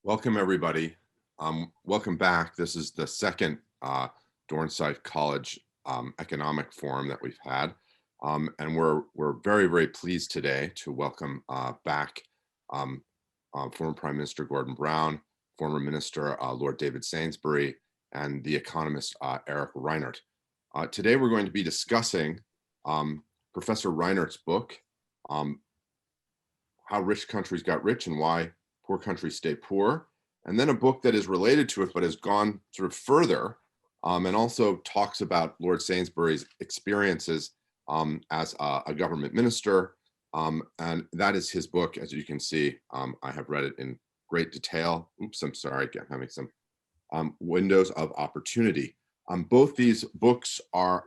Welcome, everybody. Welcome back. This is the second Dornsife College Economic Forum that we've had. And we're very, very pleased today to welcome back former Prime Minister Gordon Brown, former Minister Lord David Sainsbury, and the economist Erik Reinert. Today we're going to be discussing Professor Reinert's book, How Rich Countries Got Rich and Why Poor Countries Stay Poor, and then a book that is related to it but has gone sort of further and also talks about Lord Sainsbury's experiences as a government minister, and that is his book. As you can see, I have read it in great detail. Oops, I'm sorry, I'm having some windows of opportunity. Both these books are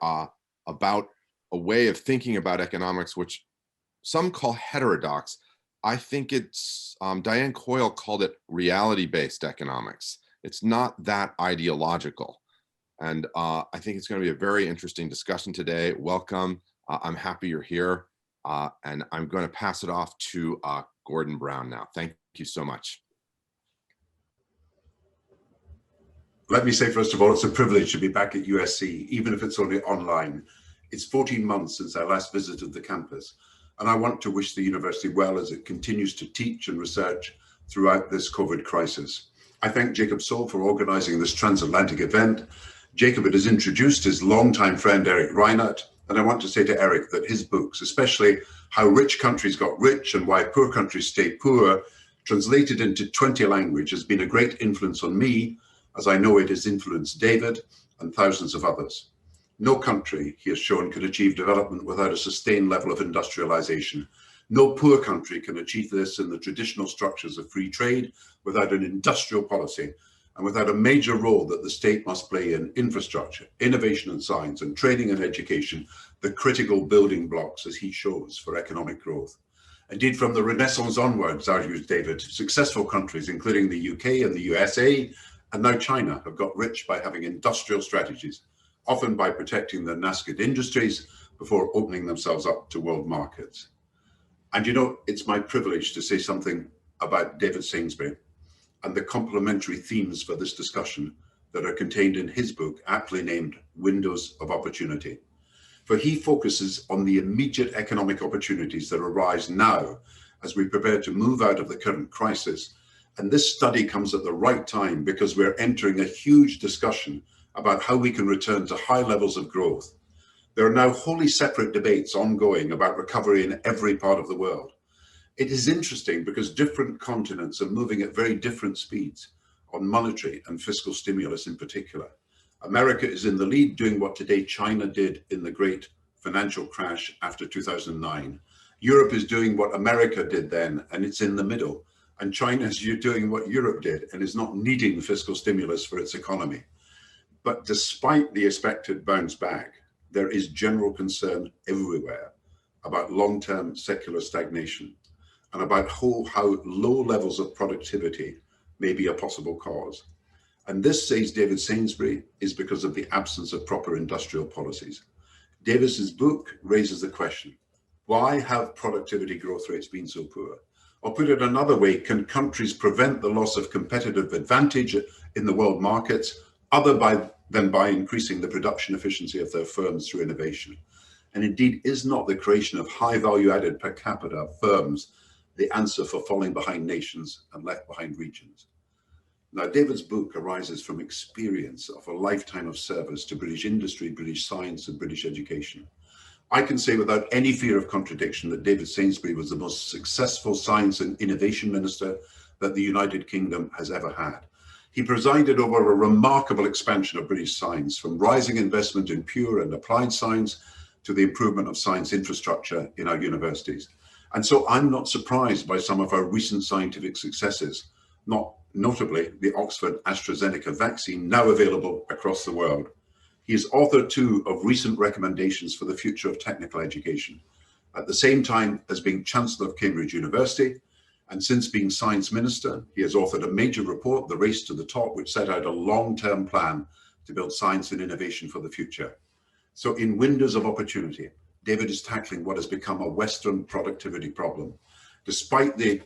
about a way of thinking about economics which some call heterodox. I think it's, Diane Coyle called it reality-based economics. It's not that ideological. And I think it's going to be a very interesting discussion today. Welcome. I'm happy you're here. And I'm going to pass it off to Gordon Brown now. Thank you so much. Let me say, first of all, it's a privilege to be back at USC, even if it's only online. It's 14 months since I last visited the campus. And I want to wish the university well as it continues to teach and research throughout this COVID crisis. I thank Jacob Soll for organizing this transatlantic event. Jacob has introduced his longtime friend, Erik Reinert, and I want to say to Erik that his books, especially How Rich Countries Got Rich and Why Poor Countries Stay Poor, translated into 20 languages, has been a great influence on me, as I know it has influenced David and thousands of others. No country, he has shown, can achieve development without a sustained level of industrialization. No poor country can achieve this in the traditional structures of free trade without an industrial policy and without a major role that the state must play in infrastructure, innovation and science, and training and education, the critical building blocks, as he shows, for economic growth. Indeed, from the Renaissance onwards, argues David, successful countries, including the UK and the USA, and now China, have got rich by having industrial strategies, often by protecting their nascent industries before opening themselves up to world markets. And you know, it's my privilege to say something about David Sainsbury and the complementary themes for this discussion that are contained in his book, aptly named Windows of Opportunity. For he focuses on the immediate economic opportunities that arise now as we prepare to move out of the current crisis. And this study comes at the right time because we're entering a huge discussion about how we can return to high levels of growth. There are now wholly separate debates ongoing about recovery in every part of the world. It is interesting because different continents are moving at very different speeds on monetary and fiscal stimulus in particular. America is in the lead, doing what today China did in the great financial crash after 2009. Europe is doing what America did then, and it's in the middle. And China is doing what Europe did and is not needing fiscal stimulus for its economy. But despite the expected bounce back, there is general concern everywhere about long-term secular stagnation and about how low levels of productivity may be a possible cause. And this, says David Sainsbury, is because of the absence of proper industrial policies. Davis's book raises the question, why have productivity growth rates been so poor? Or put it another way, can countries prevent the loss of competitive advantage in the world markets other than by increasing the production efficiency of their firms through innovation? And indeed, is not the creation of high value added per capita firms the answer for falling behind nations and left behind regions? Now, David's book arises from experience of a lifetime of service to British industry, British science, and British education. I can say without any fear of contradiction that David Sainsbury was the most successful science and innovation minister that the United Kingdom has ever had. He presided over a remarkable expansion of British science, from rising investment in pure and applied science to the improvement of science infrastructure in our universities. And so I'm not surprised by some of our recent scientific successes, not notably the Oxford AstraZeneca vaccine, now available across the world. He is author too of recent recommendations for the future of technical education, at the same time as being Chancellor of Cambridge University. And since being science minister, he has authored a major report, The Race to the Top, which set out a long-term plan to build science and innovation for the future. So in Windows of Opportunity, David is tackling what has become a Western productivity problem. Despite the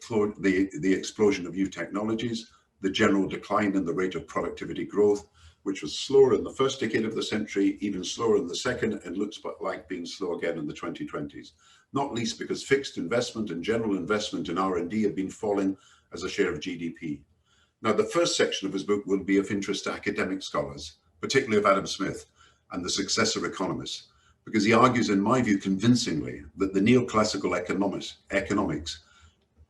explosion of new technologies, the general decline in the rate of productivity growth, which was slower in the first decade of the century, even slower in the second, and looks like being slow again in the 2020s. Not least because fixed investment and general investment in R&D have been falling as a share of GDP. Now, the first section of his book will be of interest to academic scholars, particularly of Adam Smith and the successor economists, because he argues, in my view, convincingly, that the neoclassical economics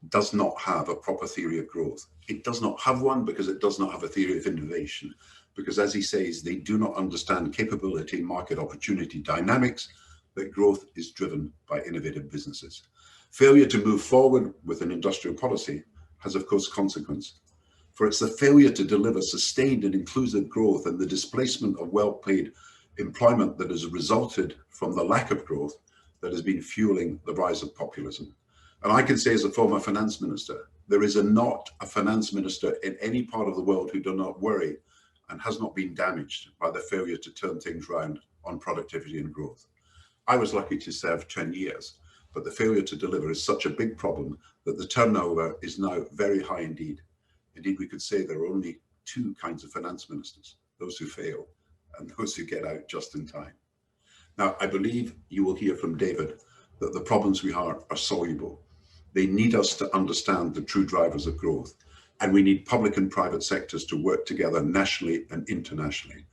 does not have a proper theory of growth. It does not have one because it does not have a theory of innovation, because, as he says, they do not understand capability, market opportunity dynamics, that growth is driven by innovative businesses. Failure to move forward with an industrial policy has, of course, consequence. For it's the failure to deliver sustained and inclusive growth and the displacement of well-paid employment that has resulted from the lack of growth that has been fueling the rise of populism. And I can say, as a former finance minister, there is not a finance minister in any part of the world who does not worry and has not been damaged by the failure to turn things around on productivity and growth. I was lucky to serve 10 years, but the failure to deliver is such a big problem that the turnover is now very high indeed. Indeed, we could say there are only two kinds of finance ministers, those who fail and those who get out just in time. Now, I believe you will hear from David that the problems we have are soluble. They need us to understand the true drivers of growth, and we need public and private sectors to work together nationally and internationally.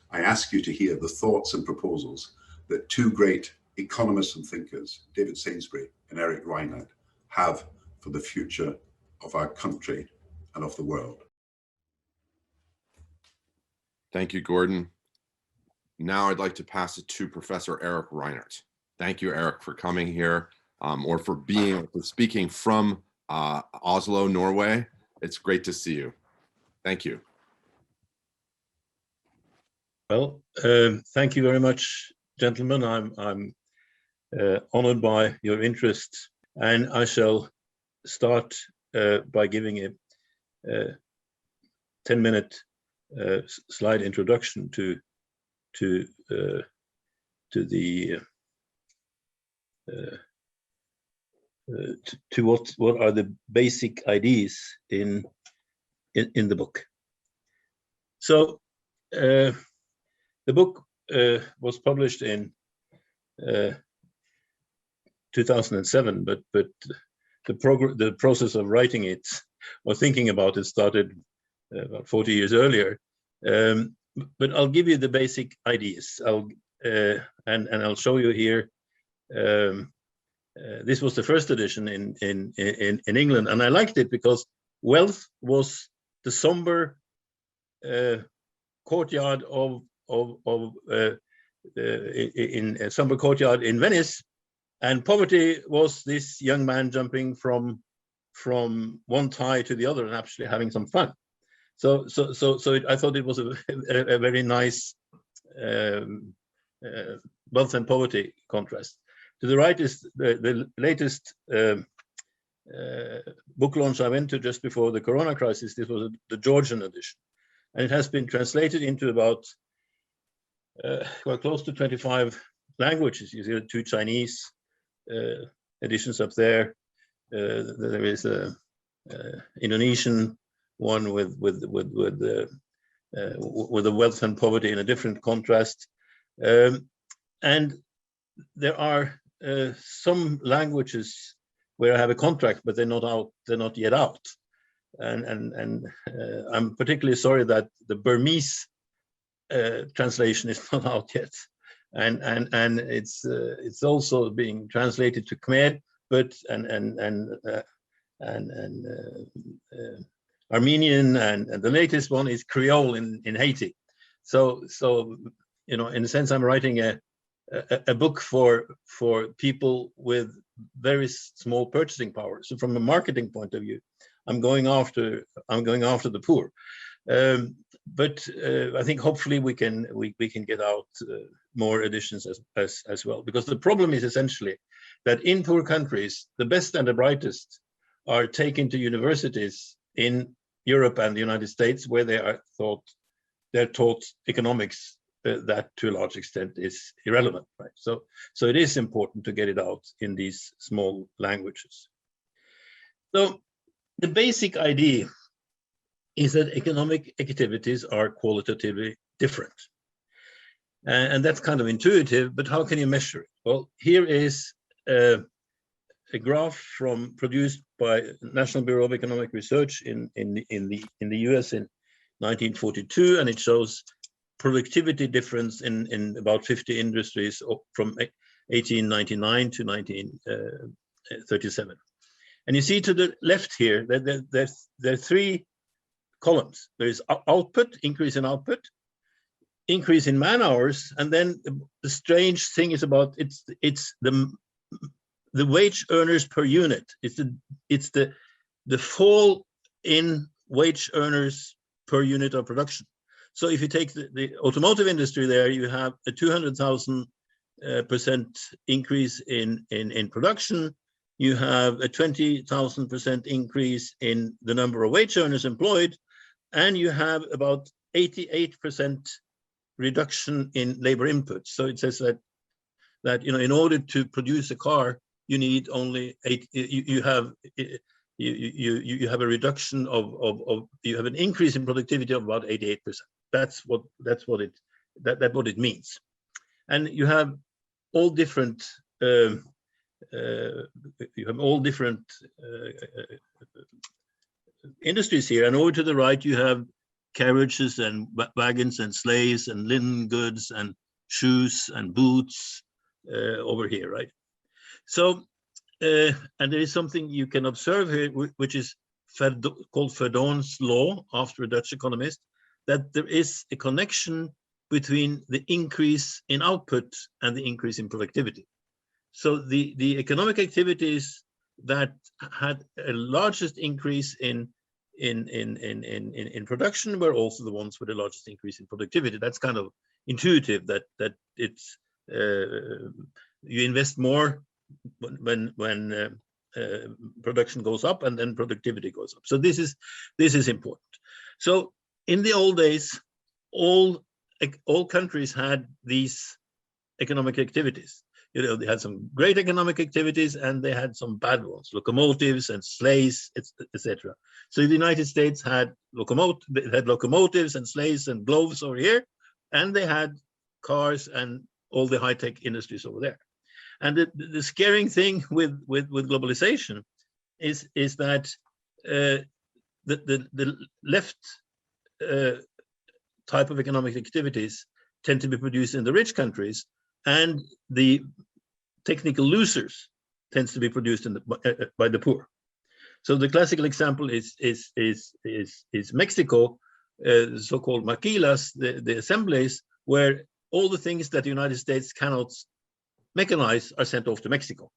I ask you to hear the thoughts and proposals that two great economists and thinkers, David Sainsbury and Erik Reinert, have for the future of our country and of the world. Thank you, Gordon. Now I'd like to pass it to Professor Erik Reinert. Thank you, Erik, for coming here, or for speaking from Oslo, Norway. It's great to see you. Thank you. Well, thank you very much, gentlemen. I'm honored by your interest, and I shall start by giving a 10-minute slide introduction to what are the basic ideas in the book. So the book was published in 2007, but the process of writing it or thinking about it started about 40 years earlier. But I'll give you the basic ideas. And I'll show you here. This was the first edition in England, and I liked it because wealth was the somber courtyard in a somber courtyard in Venice, and poverty was this young man jumping from one tie to the other and actually having some fun. So I thought it was a very nice wealth and poverty contrast. To the right is the latest book launch I went to just before the Corona crisis. This was the Georgian edition, and it has been translated into about well, close to 25 languages. You see the two Chinese editions up there. There is a Indonesian one with the wealth and poverty in a different contrast, and there are some languages where I have a contract, but they're not out. They're not yet out, and I'm particularly sorry that the Burmese translation is not out yet, and it's also being translated to Khmer, but and Armenian, and the latest one is Creole in Haiti. So you know, in a sense, I'm writing a book for people with very small purchasing power. So from a marketing point of view, I'm going after the poor. But I think hopefully we can get out more editions as well, because the problem is essentially that in poor countries, the best and the brightest are taken to universities in Europe and the United States, where they're taught economics that to a large extent is irrelevant, right? So it is important to get it out in these small languages. So the basic idea is that economic activities are qualitatively different. And that's kind of intuitive, but how can you measure it? Well, here is a graph produced by National Bureau of Economic Research in the US in 1942, and it shows productivity difference in about 50 industries from 1899 to 1937. And you see to the left here that there are three columns. There is output, increase in output, increase in man hours, and then the strange thing is about it's the wage earners per unit. It's the fall in wage earners per unit of production. So if you take the automotive industry there, you have a 200,000% increase in production. You have a 20,000% increase in the number of wage earners employed, and you have about 88% reduction in labor input. So it says that in order to produce a car, you need only you have a reduction you have an increase in productivity of about 88%. That's what it means. And you have all different industries here, and over to the right you have carriages and wagons and sleighs and linen goods and shoes and boots over here, right? So, and there is something you can observe here, which is called Verdon's law, after a Dutch economist, that there is a connection between the increase in output and the increase in productivity. So the economic activities that had a largest increase in production were also the ones with the largest increase in productivity. That's kind of intuitive that it's you invest more when production goes up and then productivity goes up. So this is important. So in the old days, all countries had these economic activities. They had some great economic activities and they had some bad ones, locomotives and sleighs, etc. So the United States had locomotives and sleighs and gloves over here, and they had cars and all the high-tech industries over there. And the scaring thing with globalization is that the left type of economic activities tend to be produced in the rich countries, and the technical losers tends to be produced by the poor. So the classical example is Mexico, so-called maquilas, the assemblies, where all the things that the United States cannot mechanize are sent off to Mexico.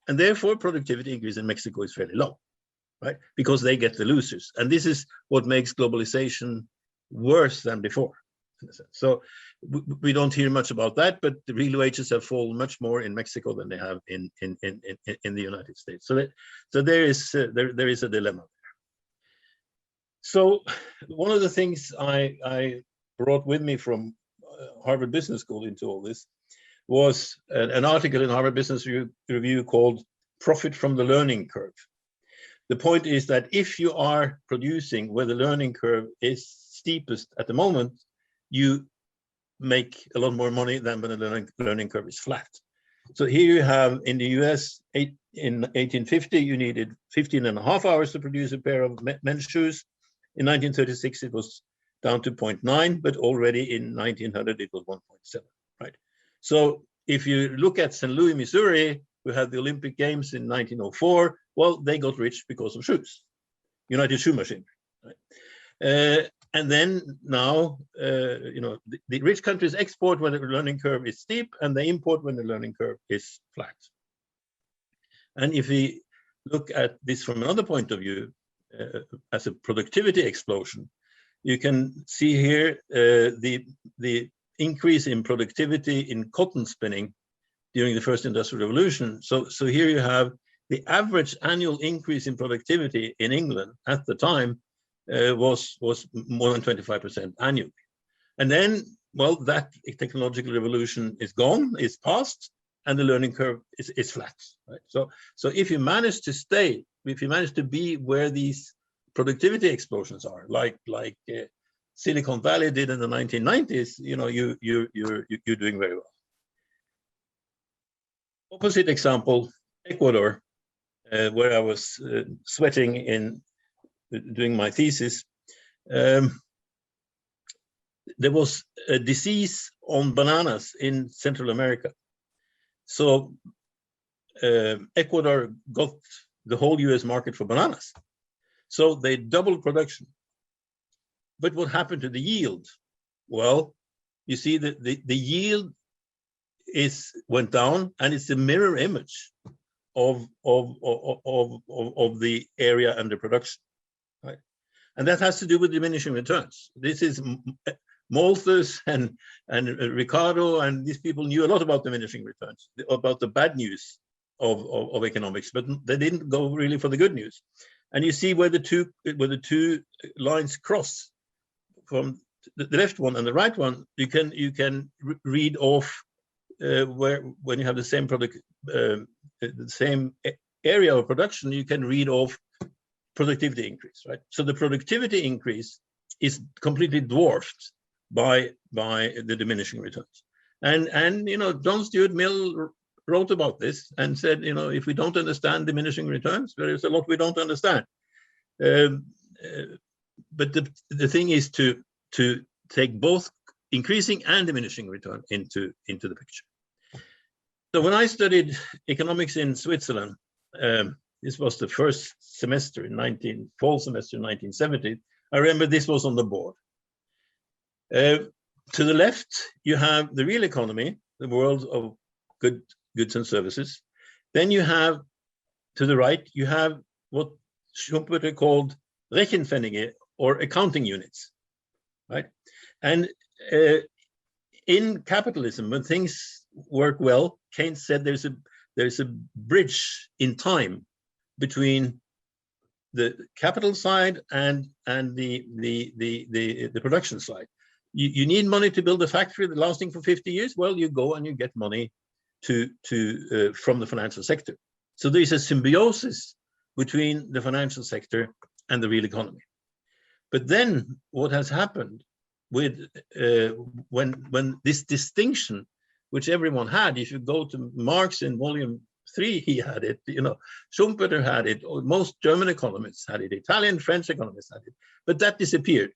And therefore productivity increase in Mexico is fairly low, right? Because they get the losers. And this is what makes globalization worse than before. So we don't hear much about that, but the real wages have fallen much more in Mexico than they have in the United States. So there is a dilemma there. So one of the things I brought with me from Harvard Business School into all this was an article in Harvard Business Review called "Profit from the Learning Curve." The point is that if you are producing where the learning curve is steepest at the moment, you make a lot more money than when the learning curve is flat. So here you have in the US, in 1850, you needed 15.5 hours to produce a pair of men's shoes. In 1936, it was down to 0.9, but already in 1900, it was 1.7, right? So if you look at St. Louis, Missouri, who had the Olympic Games in 1904, well, they got rich because of shoes, United Shoe Machine, right? And then now, the rich countries export when the learning curve is steep, and they import when the learning curve is flat. And if we look at this from another point of view, as a productivity explosion, you can see here the increase in productivity in cotton spinning during the first industrial revolution. So here you have the average annual increase in productivity in England at the time was more than 25% annually. And then, well, that technological revolution is gone, is past, and the learning curve is flat, right? So if you manage to be where these productivity explosions are, like Silicon Valley did in the 1990s, you know, you're doing very well. Opposite example, Ecuador, where I was sweating in doing my thesis. There was a disease on bananas in Central America. So Ecuador got the whole US market for bananas. So they doubled production. But what happened to the yield? Well, you see that the yield went down, and it's a mirror image of the area under production, right? And that has to do with diminishing returns. This is Malthus and Ricardo, and these people knew a lot about diminishing returns, about the bad news of economics, but they didn't go really for the good news. And you see where the two lines cross, from the left one and the right one, you can read off when you have the same product, the same area of production, you can read off productivity increase, right? So the productivity increase is completely dwarfed by the diminishing returns. And you know, John Stuart Mill wrote about this and said, you know, if we don't understand diminishing returns, there is a lot we don't understand. But the thing is to take both increasing and diminishing return into the picture. So when I studied economics in Switzerland, this was the first semester fall semester in 1970. I remember this was on the board. To the left, you have the real economy, the world of goods and services. Then you have, to the right, you have what Schumpeter called Rechenpfennige, or accounting units, right? And in capitalism, when things work well, Keynes said there's a bridge in time between the capital side and the production side. You need money to build a factory that's lasting for 50 years. Well, you go and you get money from the financial sector. So there's a symbiosis between the financial sector and the real economy. But then what has happened with when this distinction, which everyone had, if you go to Marx in volume 3, he had it, you know, Schumpeter had it, most German economists had it, Italian, French economists had it, but that disappeared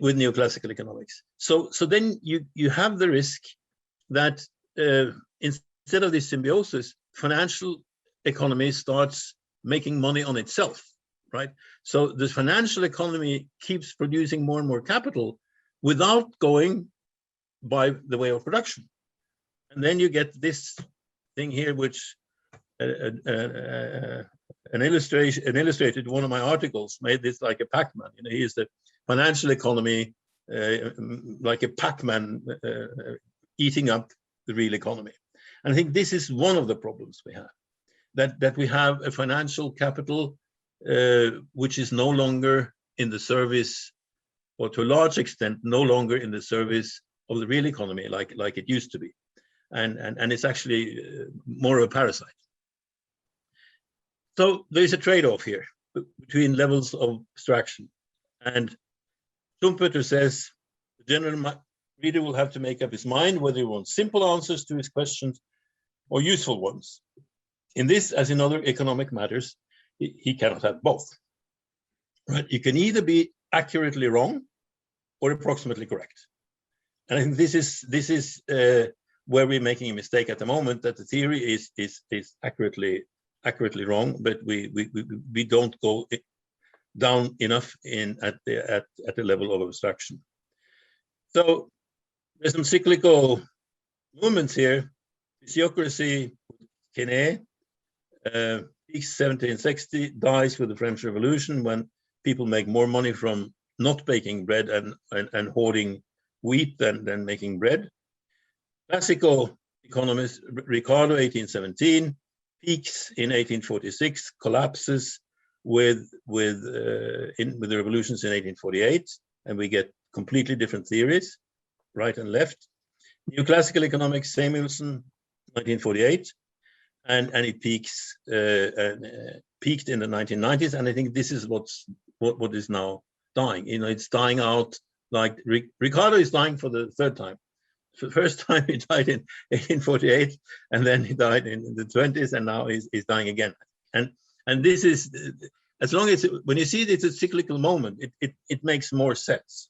with neoclassical economics. So then you have the risk that instead of this symbiosis, financial economy starts making money on itself, right? So the financial economy keeps producing more and more capital without going by the way of production. And then you get this thing here, which an illustrated one of my articles made this like a Pacman. You know, here's the financial economy like a Pacman eating up the real economy. And I think this is one of the problems we have, that we have a financial capital which is no longer in the service, or to a large extent, no longer in the service of the real economy like it used to be. And it's actually more of a parasite. So there's a trade-off here between levels of abstraction. And Schumpeter says the general reader will have to make up his mind whether he wants simple answers to his questions or useful ones. In this, as in other economic matters, he cannot have both. Right? You can either be accurately wrong or approximately correct. And I think this is where we're making a mistake at the moment, that the theory is accurately wrong, but we don't go down enough at the level of abstraction. So there's some cyclical movements here. Physiocracy, Keynes, peaks 1760, dies with the French Revolution, when people make more money from not baking bread and hoarding wheat than making bread. Classical economist Ricardo, 1817, peaks in 1846, collapses with the revolutions in 1848, and we get completely different theories, right and left. Neoclassical economics, Samuelson, 1948, and it peaks peaked in the 1990s, and I think this is what is now dying. It's dying out. Like Ricardo is dying for the third time. For the first time he died in 1848, and then he died in the 20s, and now he's dying again. And this is, as long as when you see it's a cyclical moment, it makes more sense.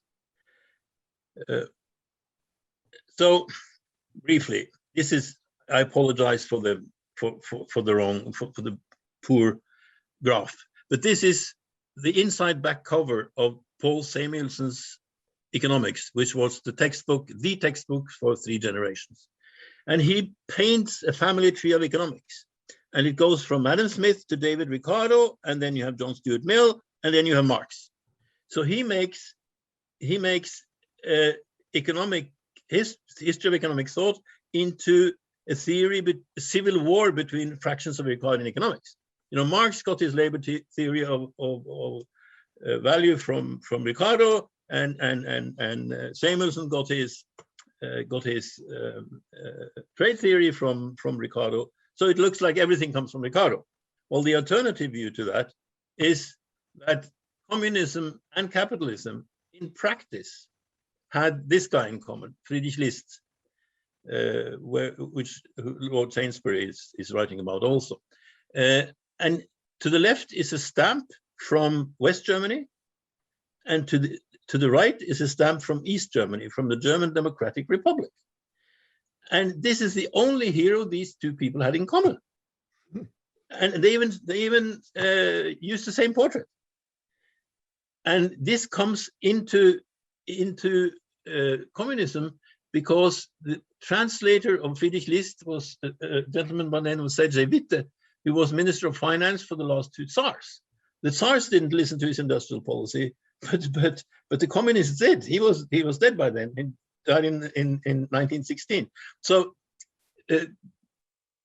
So briefly, this is, I apologize for the poor graph, but this is the inside back cover of Paul Samuelson's Economics, which was the textbook for 3 generations. And he paints a family tree of economics. And it goes from Adam Smith to David Ricardo, and then you have John Stuart Mill, and then you have Marx. So he makes economic history of economic thought into a theory, a civil war between fractions of Ricardian economics. Marx got his labor theory of value from Ricardo, and Samuelson got his trade theory from Ricardo. So it looks like everything comes from Ricardo. Well, the alternative view to that is that communism and capitalism in practice had this guy in common, Friedrich List, which Lord Sainsbury is writing about also. And to the left is a stamp from West Germany, and to the right is a stamp from East Germany, from the German Democratic Republic. And this is the only hero these two people had in common. And they even use the same portrait. And this comes into communism because the translator of Friedrich List was a gentleman by the name of Sergei Witte, who was Minister of Finance for the last 2 Tsars. The Tsars didn't listen to his industrial policy, but the communists did. He was dead by then. He died in 1916. So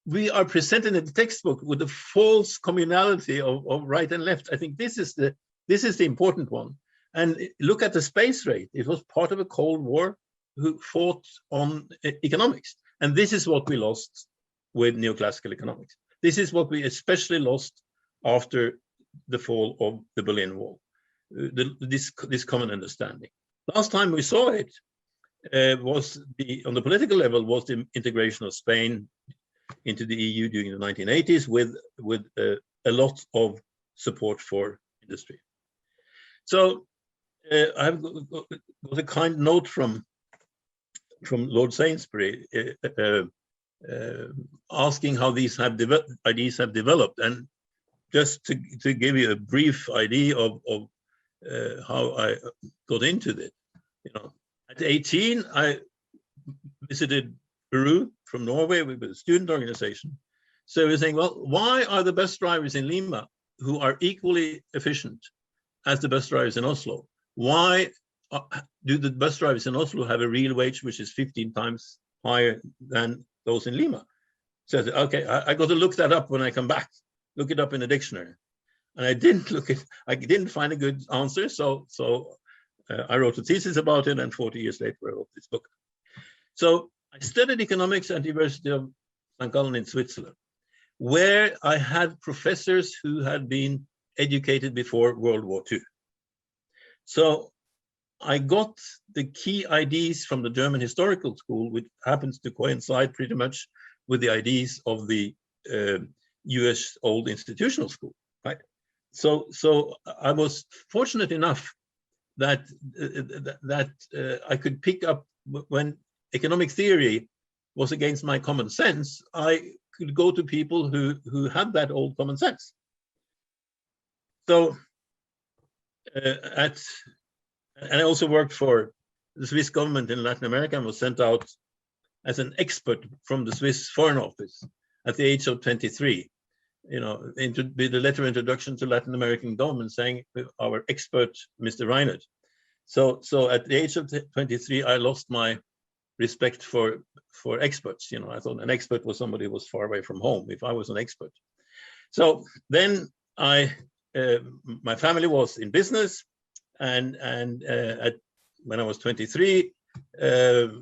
we are presented in the textbook with the false communality of right and left. I think this is the important one. And look at the space rate. It was part of a Cold War who fought on economics. And this is what we lost with neoclassical economics. This is what we especially lost after the fall of the Berlin Wall, this common understanding. Last time we saw it on the political level was the integration of Spain into the EU during the 1980s with a lot of support for industry. So I've got a kind note from Lord Sainsbury asking how these ideas have developed, and just to give you a brief idea of how I got into it. At 18, I visited Peru from Norway with a student organization. So we're saying, well, why are the bus drivers in Lima, who are equally efficient as the bus drivers in Oslo, why do the bus drivers in Oslo have a real wage which is 15 times higher than those in Lima? So I said, okay, I got to look that up when I come back. Look it up in a dictionary. And I didn't find a good answer. So I wrote a thesis about it, and 40 years later, I wrote this book. So I studied economics at the University of St. Gallen in Switzerland, where I had professors who had been educated before World War II. So I got the key ideas from the German historical school, which happens to coincide pretty much with the ideas of the US old institutional school, right? So I was fortunate enough that I could pick up when economic theory was against my common sense. I could go to people who had that old common sense. So and I also worked for the Swiss government in Latin America and was sent out as an expert from the Swiss Foreign Office at the age of 23. With a letter of introduction to Latin American government saying our expert, Mr. Reinert. So at the age of 23, I lost my respect for experts. I thought an expert was somebody who was far away from home, if I was an expert. So then my family was in business, and when I was 23, the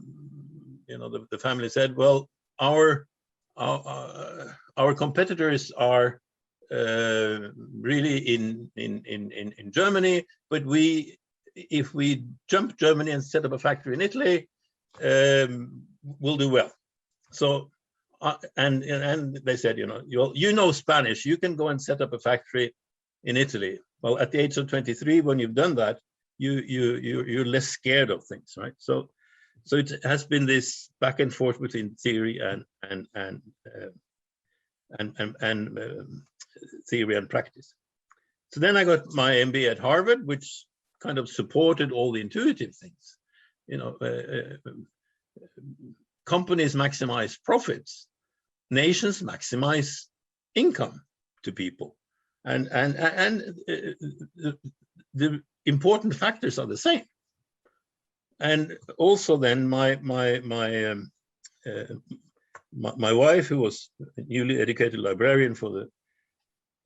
family said, well, our competitors are really in Germany, but if we jump Germany and set up a factory in Italy, we'll do well. So, and they said, you know Spanish, you can go and set up a factory in Italy. Well, at the age of 23, when you've done that, you're less scared of things, right? So it has been this back and forth between theory and theory and practice. So then I got my MBA at Harvard, which kind of supported all the intuitive things. Companies maximize profits, nations maximize income to people, and the important factors are the same. And also then my wife, who was a newly educated librarian for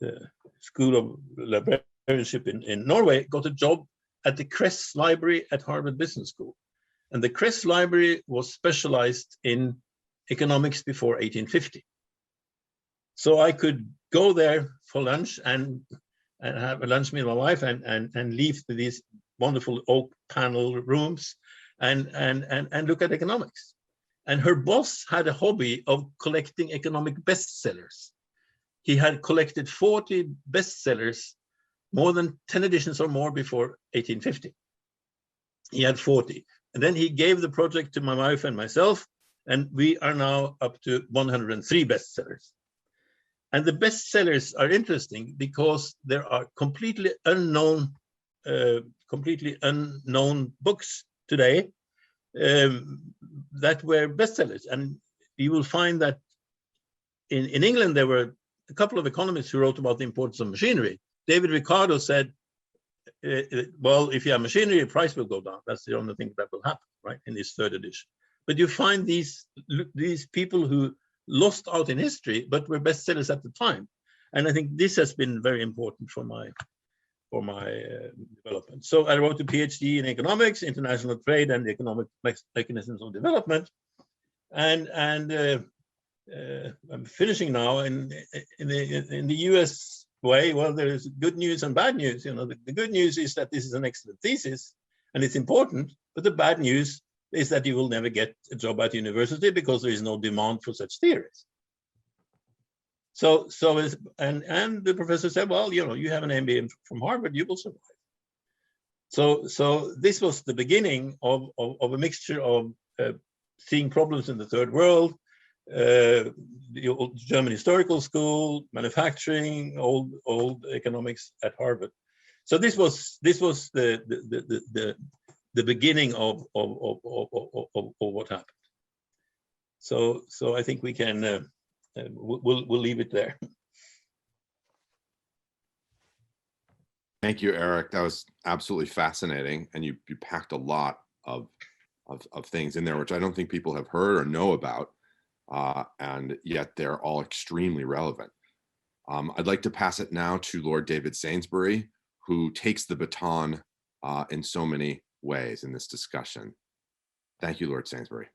the School of Librarianship in Norway, got a job at the Kress Library at Harvard Business School. And the Kress Library was specialized in economics before 1850. So I could go there for lunch and have a lunch with my wife and leave to these wonderful oak panel rooms and look at economics. And her boss had a hobby of collecting economic bestsellers. He had collected 40 bestsellers, more than 10 editions or more before 1850. He had 40. And then he gave the project to my wife and myself, and we are now up to 103 bestsellers. And the bestsellers are interesting because there are completely unknown books today that were bestsellers. And you will find that in England, there were a couple of economists who wrote about the importance of machinery. David Ricardo said, well, if you have machinery, the price will go down. That's the only thing that will happen, right, in this third edition. But you find these people who lost out in history, but were bestsellers at the time. And I think this has been very important for my development. So I wrote a PhD in economics, international trade, and the economic mechanisms of development. And I'm finishing now in the US way. Well, there is good news and bad news. The good news is that this is an excellent thesis and it's important, but the bad news is that you will never get a job at university because there is no demand for such theories. So the professor said, well, you have an MBA from Harvard, you will survive. So this was the beginning of a mixture of seeing problems in the third world, the old German historical school, manufacturing, old economics at Harvard. So this was the beginning of what happened. So I think we can we'll leave it there. Thank you, Erik. That was absolutely fascinating, and you packed a lot of things in there, which I don't think people have heard or know about, and yet they're all extremely relevant. I'd like to pass it now to Lord David Sainsbury, who takes the baton in so many ways in this discussion. Thank you, Lord Sainsbury.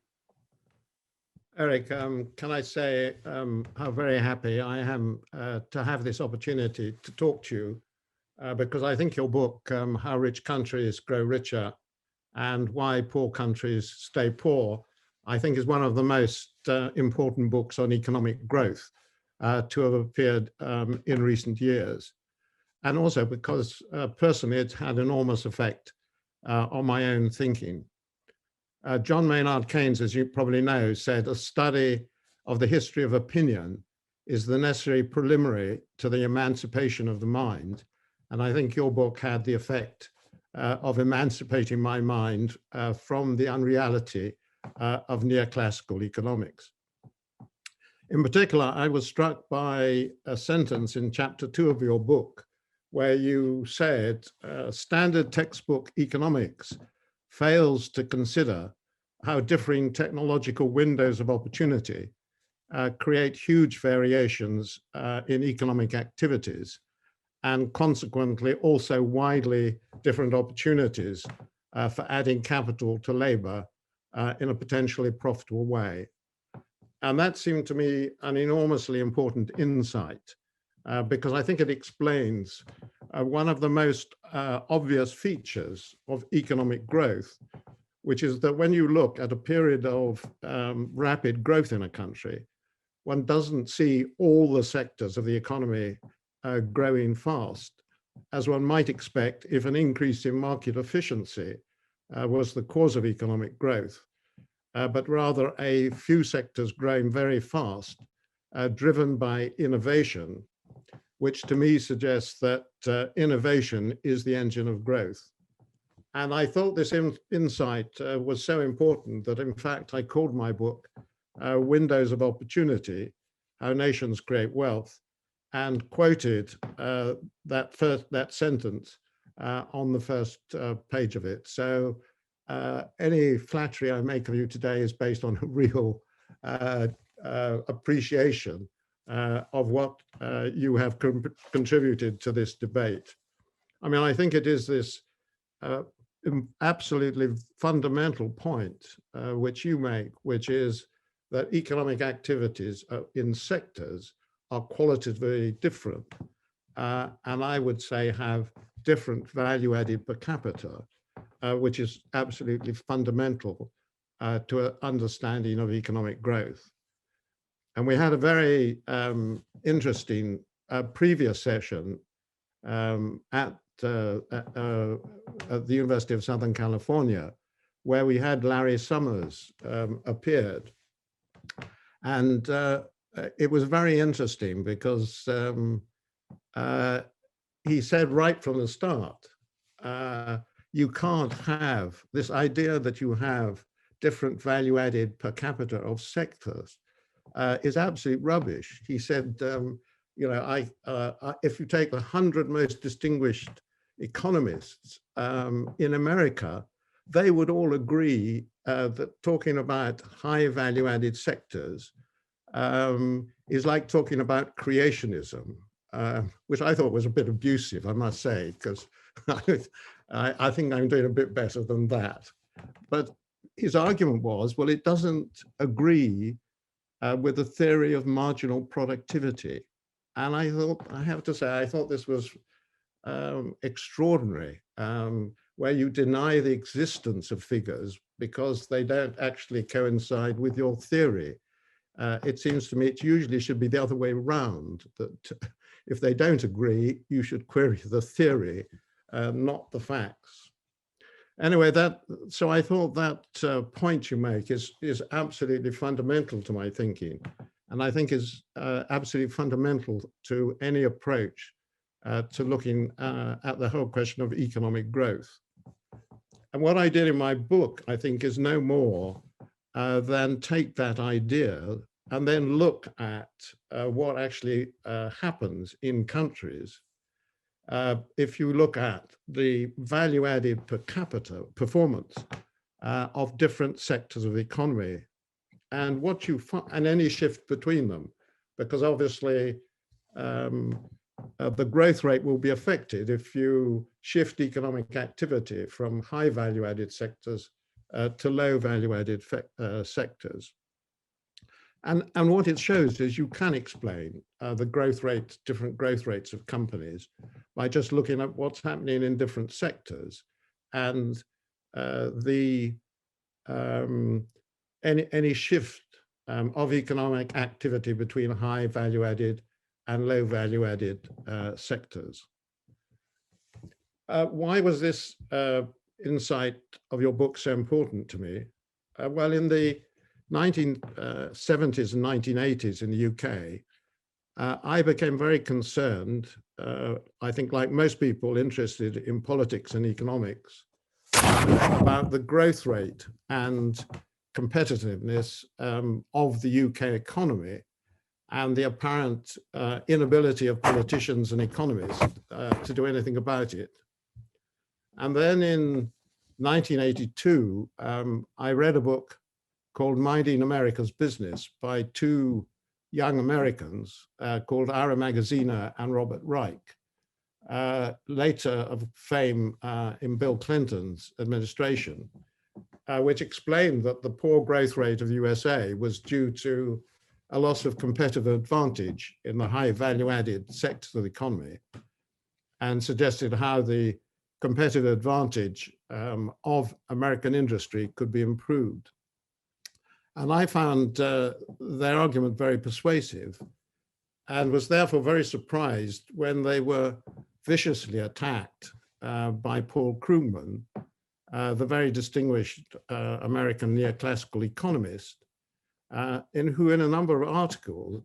Erik, can I say how very happy I am to have this opportunity to talk to you, because I think your book, How Rich Countries Grow Richer and Why Poor Countries Stay Poor, I think is one of the most important books on economic growth to have appeared in recent years. And also because personally it's had enormous effect on my own thinking. John Maynard Keynes, as you probably know, said a study of the history of opinion is the necessary preliminary to the emancipation of the mind. And I think your book had the effect of emancipating my mind from the unreality of neoclassical economics. In particular, I was struck by a sentence in chapter 2 of your book, where you said standard textbook economics fails to consider how differing technological windows of opportunity create huge variations in economic activities, and consequently also widely different opportunities for adding capital to labor in a potentially profitable way. And that seemed to me an enormously important insight, because I think it explains one of the most obvious features of economic growth, which is that when you look at a period of rapid growth in a country, one doesn't see all the sectors of the economy growing fast, as one might expect if an increase in market efficiency was the cause of economic growth, but rather a few sectors growing very fast, driven by innovation, which to me suggests that innovation is the engine of growth. And I thought this insight was so important that, in fact, I called my book Windows of Opportunity, How Nations Create Wealth, and quoted that sentence on the first page of it. So any flattery I make of you today is based on a real appreciation of what you have contributed to this debate. I mean, I think it is this absolutely fundamental point which you make, which is that economic activities in sectors are qualitatively different, and I would say have different value added per capita, which is absolutely fundamental to an understanding of economic growth. And we had a very interesting previous session at the University of Southern California, where we had Larry Summers appeared. And it was very interesting because he said right from the start, you can't have this idea that you have different value added per capita of sectors is absolute rubbish. He said, you know, if you take the 100 most distinguished economists in America, they would all agree that talking about high value added sectors is like talking about creationism, which I thought was a bit abusive, I must say, because I think I'm doing a bit better than that. But his argument was, well, it doesn't agree with the theory of marginal productivity. And I thought, I have to say, I thought this was extraordinary, where you deny the existence of figures because they don't actually coincide with your theory. It seems to me it usually should be the other way around, that if they don't agree, you should query the theory, not the facts. Anyway, so I thought that point you make is absolutely fundamental to my thinking, and I think is absolutely fundamental to any approach to looking at the whole question of economic growth. And what I did in my book, I think, is no more than take that idea and then look at what actually happens in countries if you look at the value added per capita performance of different sectors of the economy, and what you find, and any shift between them, because obviously the growth rate will be affected if you shift economic activity from high value added sectors to low value added sectors. And what it shows is you can explain the growth rates, different growth rates of companies by just looking at what's happening in different sectors, and any shift of economic activity between high value added and low value added sectors. Why was this insight of your book so important to me? Well, in the 1970s and 1980s in the UK, I became very concerned, I think like most people interested in politics and economics, about the growth rate and competitiveness of the UK economy and the apparent inability of politicians and economists to do anything about it. And then in 1982, I read a book called Minding America's Business by two young Americans called Ira Magaziner and Robert Reich, later of fame in Bill Clinton's administration, which explained that the poor growth rate of the USA was due to a loss of competitive advantage in the high value-added sectors of the economy, and suggested how the competitive advantage of American industry could be improved. And I found their argument very persuasive, and was therefore very surprised when they were viciously attacked by Paul Krugman, the very distinguished American neoclassical economist, who in a number of articles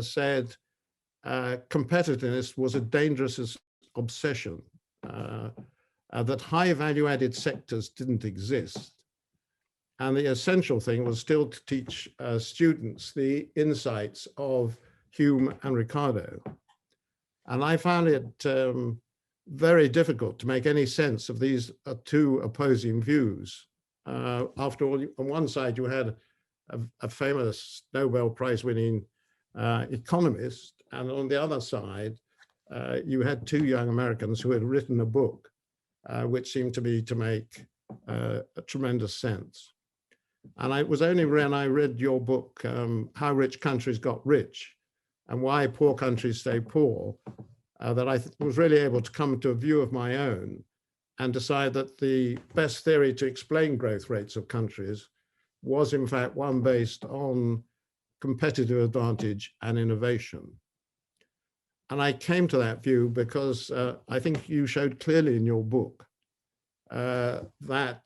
said competitiveness was a dangerous obsession, that high value-added sectors didn't exist. And the essential thing was still to teach students the insights of Hume and Ricardo. And I found it very difficult to make any sense of these two opposing views. After all, on one side, you had a famous Nobel Prize-winning economist, and on the other side, you had two young Americans who had written a book, which seemed to me to make a tremendous sense. And it was only when I read your book, How Rich Countries Got Rich and Why Poor Countries Stay Poor, that I was really able to come to a view of my own and decide that the best theory to explain growth rates of countries was in fact one based on competitive advantage and innovation. And I came to that view because I think you showed clearly in your book that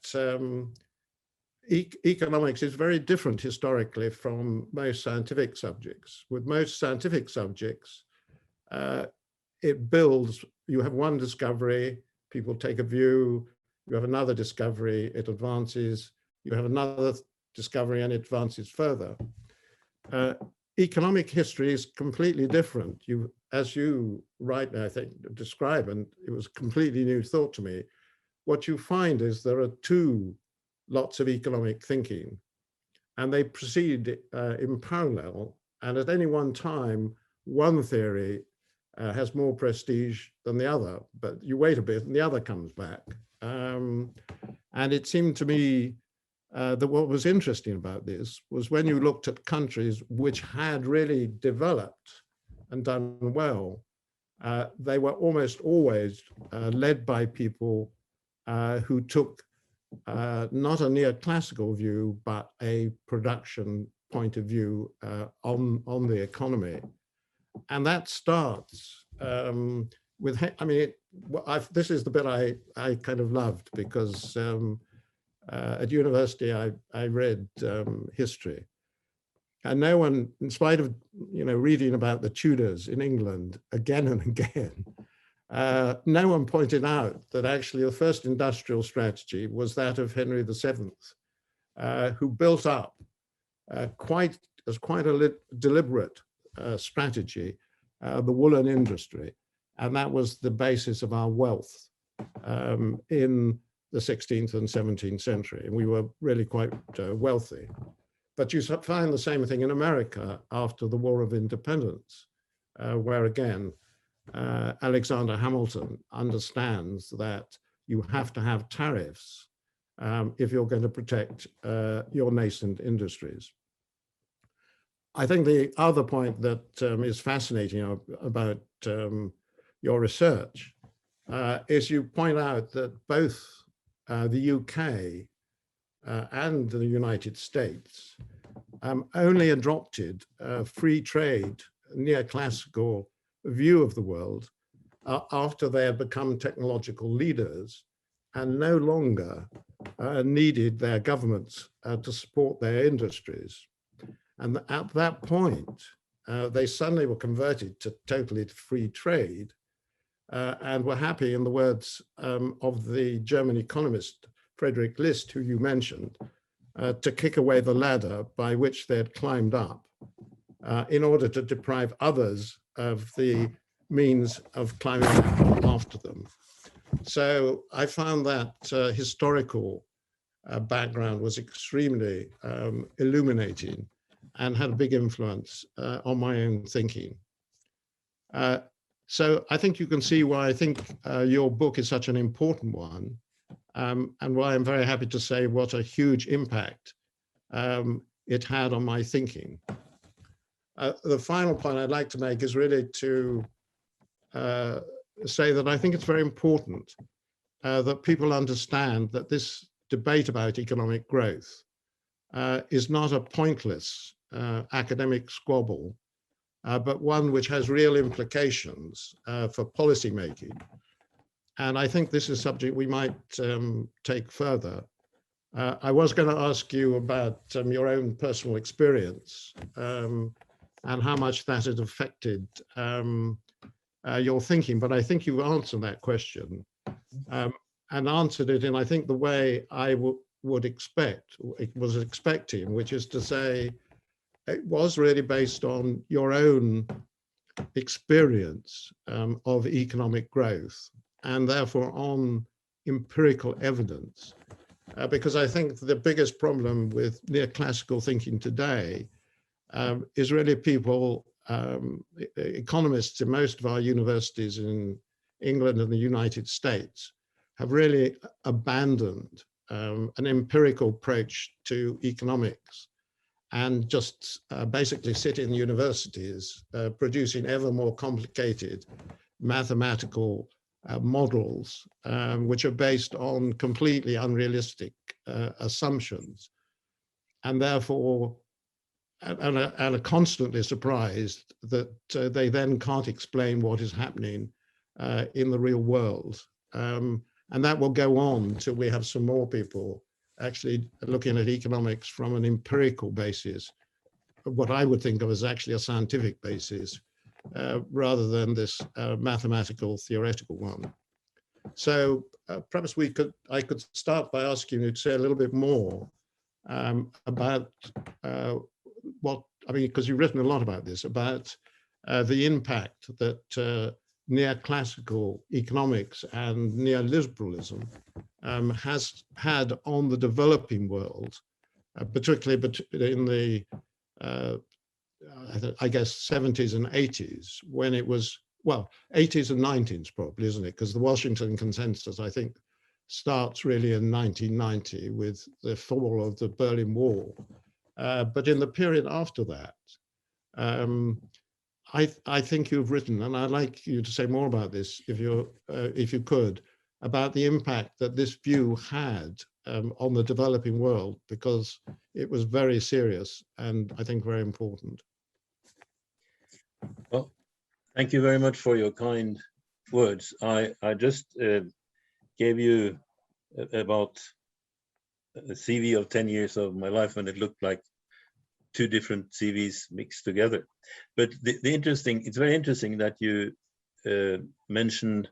economics is very different historically from most scientific subjects. With most scientific subjects, it builds, you have one discovery, people take a view, you have another discovery, it advances, you have another discovery and it advances further. Economic history is completely different. As you rightly, I think, describe, and it was a completely new thought to me, what you find is there are two lots of economic thinking, and they proceed in parallel, and at any one time, one theory has more prestige than the other, but you wait a bit and the other comes back. And it seemed to me that what was interesting about this was when you looked at countries which had really developed and done well, they were almost always led by people who took not a neoclassical view, but a production point of view on the economy. And that starts with, I mean, this is the bit I kind of loved, because at university I read history, and no one, in spite of reading about the Tudors in England again and again, no one pointed out that actually the first industrial strategy was that of Henry VII, who built up quite a deliberate strategy, the woolen industry, and that was the basis of our wealth in the 16th and 17th century, and we were really quite wealthy. But you find the same thing in America after the War of Independence, where again, Alexander Hamilton understands that you have to have tariffs if you're going to protect your nascent industries. I think the other point that is fascinating about your research is you point out that both the UK and the United States only adopted free trade, neoclassical view of the world after they had become technological leaders and no longer needed their governments to support their industries. And at that point, they suddenly were converted to totally free trade and were happy, in the words of the German economist Friedrich List, who you mentioned, to kick away the ladder by which they had climbed up in order to deprive others of the means of climbing after them. So I found that historical background was extremely illuminating and had a big influence on my own thinking. So I think you can see why I think your book is such an important one, and why I'm very happy to say what a huge impact it had on my thinking. The final point I'd like to make is really to say that I think it's very important that people understand that this debate about economic growth is not a pointless academic squabble, but one which has real implications for policy making. And I think this is a subject we might take further. I was going to ask you about your own personal experience and how much that had affected your thinking, but I think you answered that question and answered it in, I think, the way I would expect, it was expecting, which is to say, it was really based on your own experience of economic growth and therefore on empirical evidence. Because I think the biggest problem with neoclassical thinking today is really people, economists in most of our universities in England and the United States have really abandoned an empirical approach to economics and just basically sit in universities producing ever more complicated mathematical models, which are based on completely unrealistic assumptions, and therefore and are constantly surprised that they then can't explain what is happening in the real world. And that will go on till we have some more people actually looking at economics from an empirical basis, what I would think of as actually a scientific basis, rather than this mathematical theoretical one. So perhaps I could start by asking you to say a little bit more about what, I mean, because you've written a lot about this, about the impact that neoclassical economics and neoliberalism has had on the developing world, particularly in the, I guess, 70s and 80s, when it was, well, 80s and 90s probably, isn't it? Because the Washington Consensus, I think, starts really in 1990 with the fall of the Berlin Wall. But in the period after that, I think you've written, and I'd like you to say more about this, if you could, about the impact that this view had on the developing world, because it was very serious and I think very important. Well, thank you very much for your kind words. I just gave you about a CV of 10 years of my life, and it looked like two different CVs mixed together. But it's very interesting that you mentioned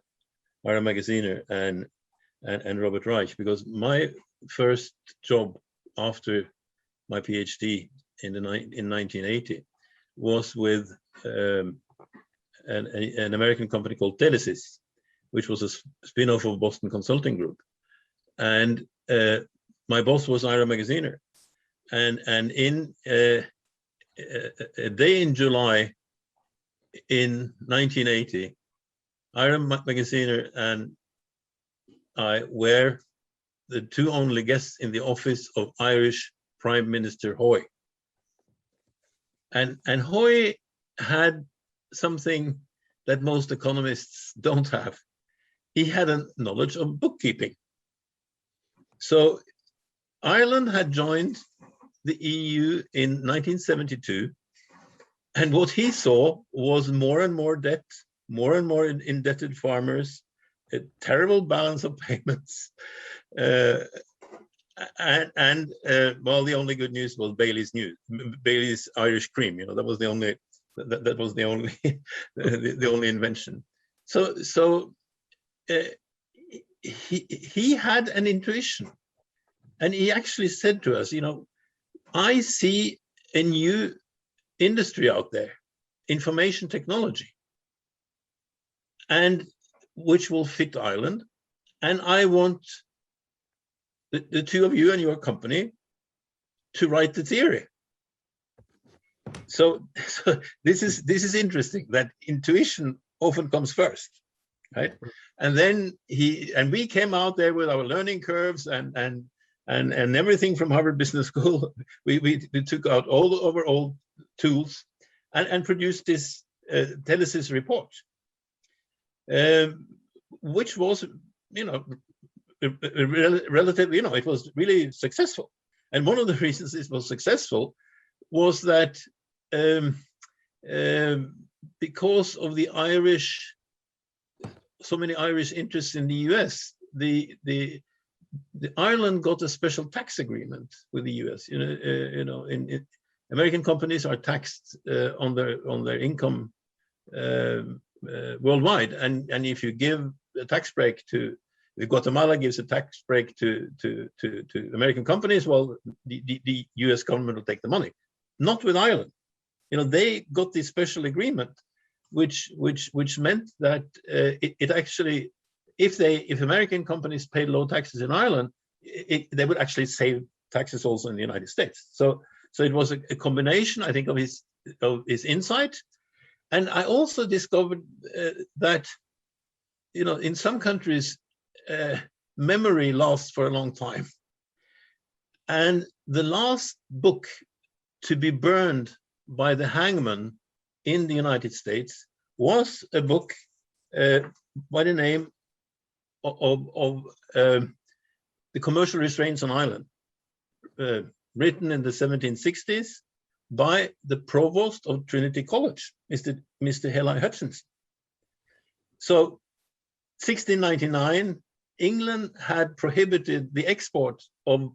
Ira Magaziner and Robert Reich, because my first job after my PhD in 1980 was with an American company called Telesys, which was a spin-off of Boston Consulting Group. And my boss was Ira Magaziner. And in a day in July in 1980, Ira Magaziner and I were the two only guests in the office of Irish Prime Minister Hoy. And Hoy had something that most economists don't have. He had a knowledge of bookkeeping. So Ireland had joined the EU in 1972, and what he saw was more and more debt, more and more indebted farmers, a terrible balance of payments, well, the only good news was Bailey's Irish cream. That was the only the only invention. So he had an intuition, and he actually said to us, I see a new industry out there, information technology, and which will fit Ireland. And I want the two of you and your company to write the theory. So this is interesting, that intuition often comes first, right? And then we came out there with our learning curves and everything from Harvard Business School. We took out all of our old tools, and produced this Telesys report, which was, relatively, it was really successful. And one of the reasons it was successful was that because of the Irish, so many Irish interests in the US, the Ireland got a special tax agreement with the US. American companies are taxed on their income worldwide, and if you give a tax break if Guatemala gives a tax break to American companies, well, the US government will take the money. Not with Ireland. They got this special agreement, which meant that it actually, if American companies paid low taxes in Ireland, they would actually save taxes also in the United States. So it was a combination, I think, of his insight. And I also discovered that, in some countries, memory lasts for a long time. And the last book to be burned by the hangman in the United States was a book by the name of The Commercial Restraints on Ireland, written in the 1760s by the provost of Trinity College, Mr. Heli Hutchinson. So 1699, England had prohibited the export of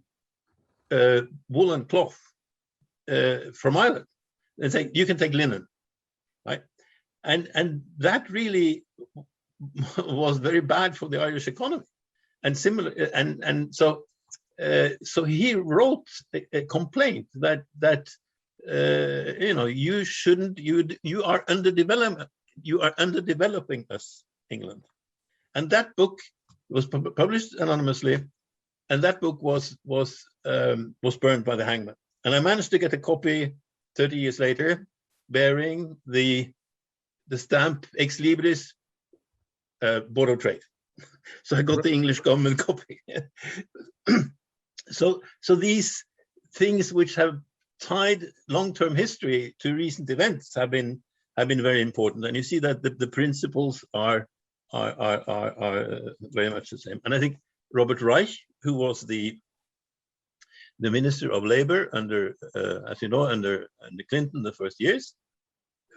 wool and cloth from Ireland. They say you can take linen, right? And that really was very bad for the Irish economy. And similar, and so he wrote a complaint that you shouldn't, you are underdeveloping us, England. And that book was published anonymously, and that book was burned by the hangman. And I managed to get a copy 30 years later, bearing the stamp Ex Libris, Board of Trade. So I got the English government copy. So these things which have tied long-term history to recent events have been very important, and you see that the principles are very much the same. And I think Robert Reich, who was the Minister of Labor under, as you know, under Clinton the first years,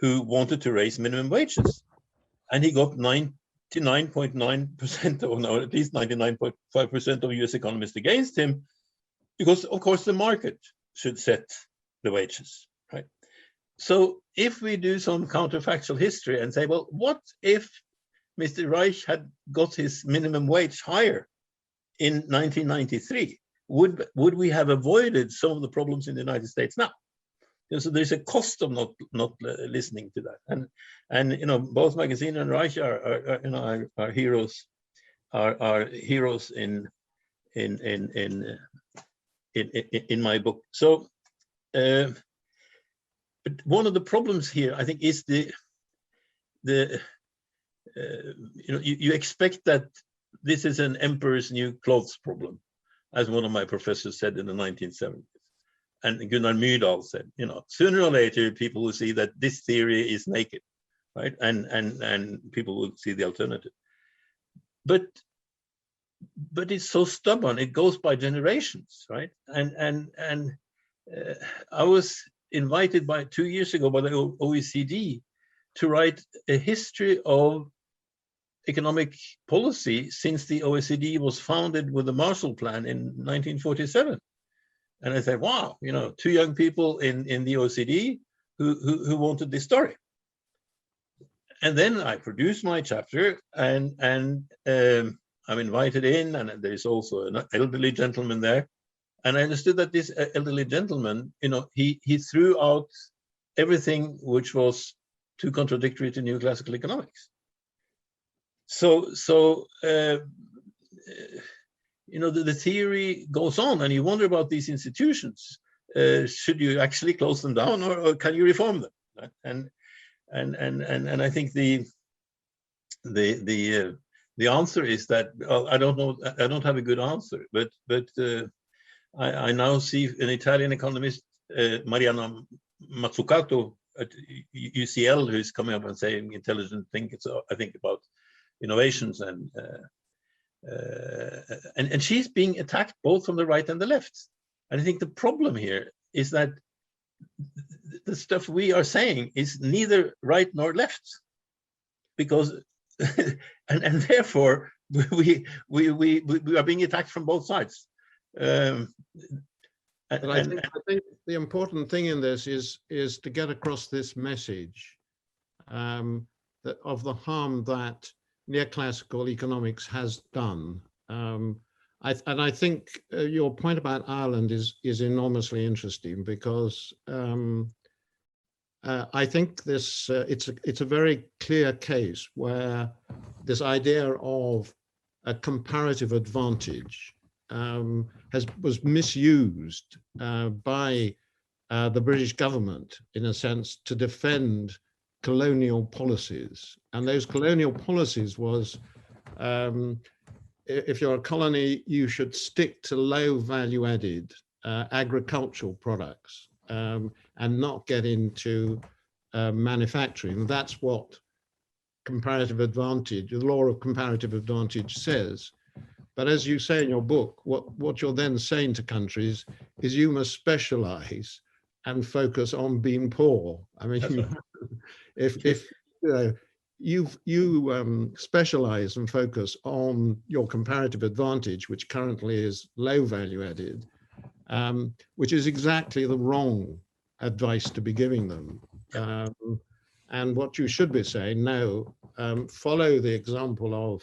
who wanted to raise minimum wages, and he got 99.9% or no, at least 99.5% of US economists against him, because of course the market should set the wages, right? So if we do some counterfactual history and say, well, what if Mr. Reich had got his minimum wage higher in 1993? Would we have avoided some of the problems in the United States now? So there's a cost of not listening to that, and both Magazine and Reich are heroes, are heroes in my book. So, but one of the problems here, I think, is you expect that this is an emperor's new clothes problem, as one of my professors said in the 1970s. And Gunnar Myrdal said, sooner or later, people will see that this theory is naked, right? And people will see the alternative. But it's so stubborn; it goes by generations, right? And I was invited 2 years ago by the OECD to write a history of economic policy since the OECD was founded with the Marshall Plan in 1947. And I said, wow, 2 young people in the OECD who wanted this story. And then I produced my chapter, and I'm invited in, and there's also an elderly gentleman there. And I understood that this elderly gentleman, he threw out everything which was too contradictory to neoclassical economics. So the theory goes on, and you wonder about these institutions. Should you actually close them down, or can you reform them? And I think the answer is that, well, I don't know. I don't have a good answer, but I now see an Italian economist, Mariana Mazzucato, at UCL who's coming up and saying intelligent think. I think about innovations and she's being attacked both from the right and the left. And I think the problem here is that the stuff we are saying is neither right nor left, because and therefore we are being attacked from both sides. I think the important thing in this is to get across this message that of the harm that neoclassical economics has done. I think your point about Ireland is enormously interesting, because I think this it's a very clear case where this idea of a comparative advantage was misused by the British government, in a sense, to defend colonial policies. And those colonial policies was, if you're a colony, you should stick to low value added agricultural products and not get into manufacturing. That's what comparative advantage, the law of comparative advantage says. But as you say in your book, what you're then saying to countries is you must specialize and focus on being poor. I mean, if you specialize and focus on your comparative advantage, which currently is low value added, which is exactly the wrong advice to be giving them. And what you should be saying, no, follow the example of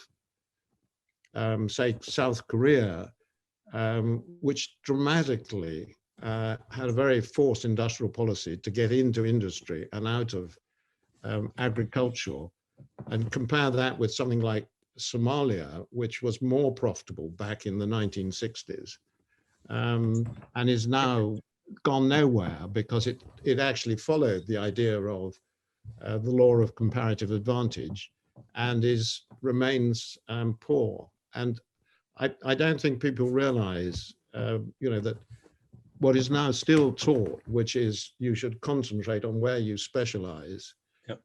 say South Korea, which dramatically had a very forced industrial policy to get into industry and out of agriculture, and compare that with something like Somalia, which was more profitable back in the 1960s, and is now gone nowhere because it actually followed the idea of the law of comparative advantage and remains poor. And I don't think people realize, that what is now still taught, which is you should concentrate on where you specialize,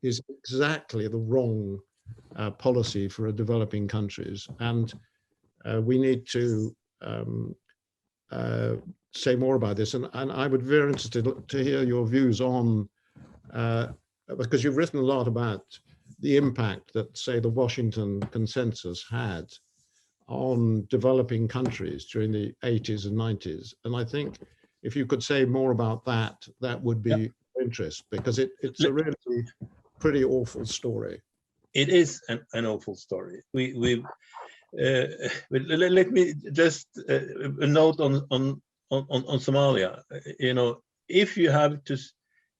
is exactly the wrong policy for developing countries. And we need to say more about this. And I would be very interested to hear your views on, because you've written a lot about the impact that, say, the Washington Consensus had on developing countries during the 80s and 90s. And I think if you could say more about that, that would be of interest, because it's a really pretty awful story. It is an awful story. Let me just a note on Somalia.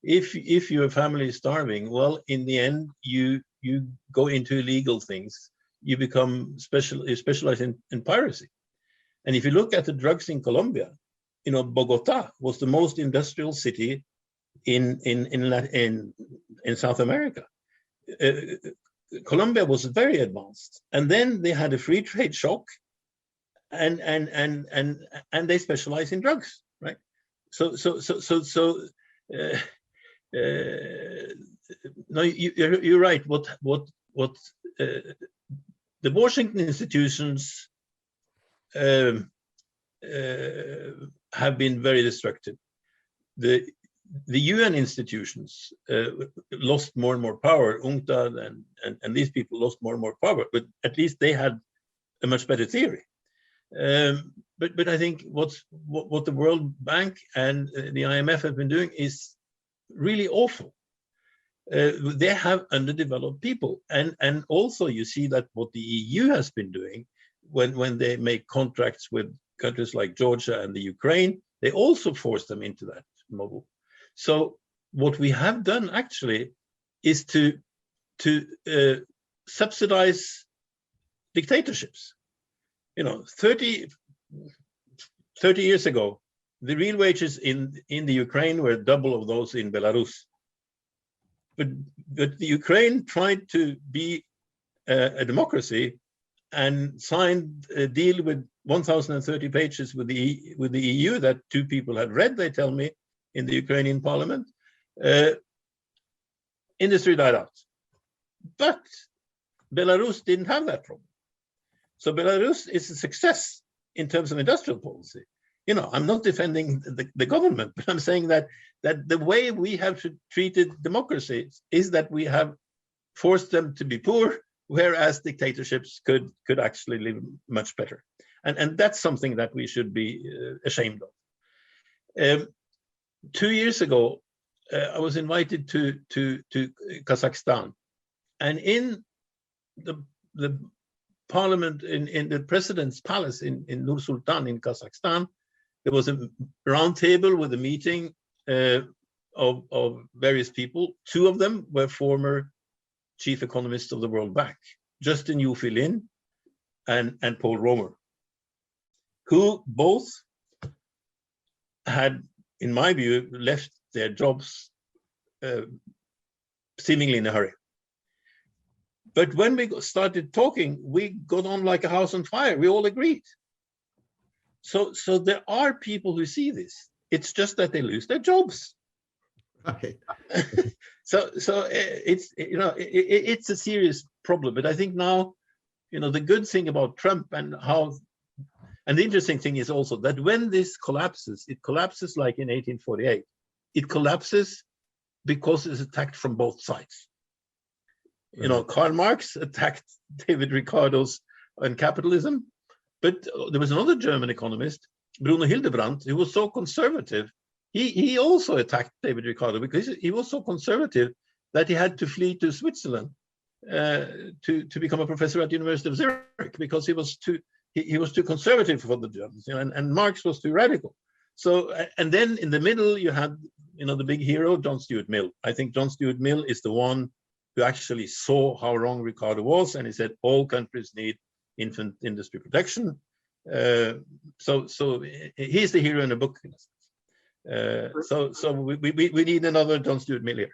If your family is starving, well, in the end, you go into illegal things. You become specialized in piracy. And if you look at the drugs in Colombia, Bogota was the most industrial city in South America. Colombia was very advanced, and then they had a free trade shock, and they specialize in drugs, right? So no, you're right. What the Washington institutions have been very destructive. The UN institutions lost more and more power. UNCTAD and these people lost more and more power, but at least they had a much better theory. But I think what the World Bank and the IMF have been doing is really awful. They have underdeveloped people, and also you see that what the EU has been doing when they make contracts with countries like Georgia and the Ukraine, they also force them into that model. So what we have done actually is to subsidize dictatorships. 30 years ago, the real wages in the Ukraine were double of those in Belarus. But the Ukraine tried to be a democracy and signed a deal with 1,030 pages with the EU that two people had read, they tell me, in the Ukrainian parliament. industry died out. But Belarus didn't have that problem. So Belarus is a success in terms of industrial policy. You know, I'm not defending the government, but I'm saying that the way we have treated democracies is that we have forced them to be poor, whereas dictatorships could actually live much better. And that's something that we should be ashamed of. 2 years ago, I was invited to Kazakhstan, and in the parliament, in the president's palace in Nur Sultan in Kazakhstan, there was a round table with a meeting of various people. Two of them were former chief economists of the World Bank, Justin Yu-Filin and Paul Romer, who both had, in my view, left their jobs seemingly in a hurry. But when we started talking, we got on like a house on fire. We all agreed. So there are people who see this. It's just that they lose their jobs. Okay. So it's, you know, it's a serious problem. But I think now, you know, the good thing about Trump and the interesting thing is also that when this collapses, it collapses like in 1848. It collapses because it's attacked from both sides. You know, Karl Marx attacked David Ricardo's on capitalism, but there was another German economist, Bruno Hildebrand, who was so conservative. He also attacked David Ricardo because he was so conservative that he had to flee to Switzerland to become a professor at the University of Zurich because he was too conservative for the Germans, you know, and Marx was too radical. So, and then in the middle you had, you know, the big hero, John Stuart Mill. I think John Stuart Mill is the one who actually saw how wrong Ricardo was, and he said all countries need infant industry protection. So he's the hero in the book. So we need another John Stuart Mill here.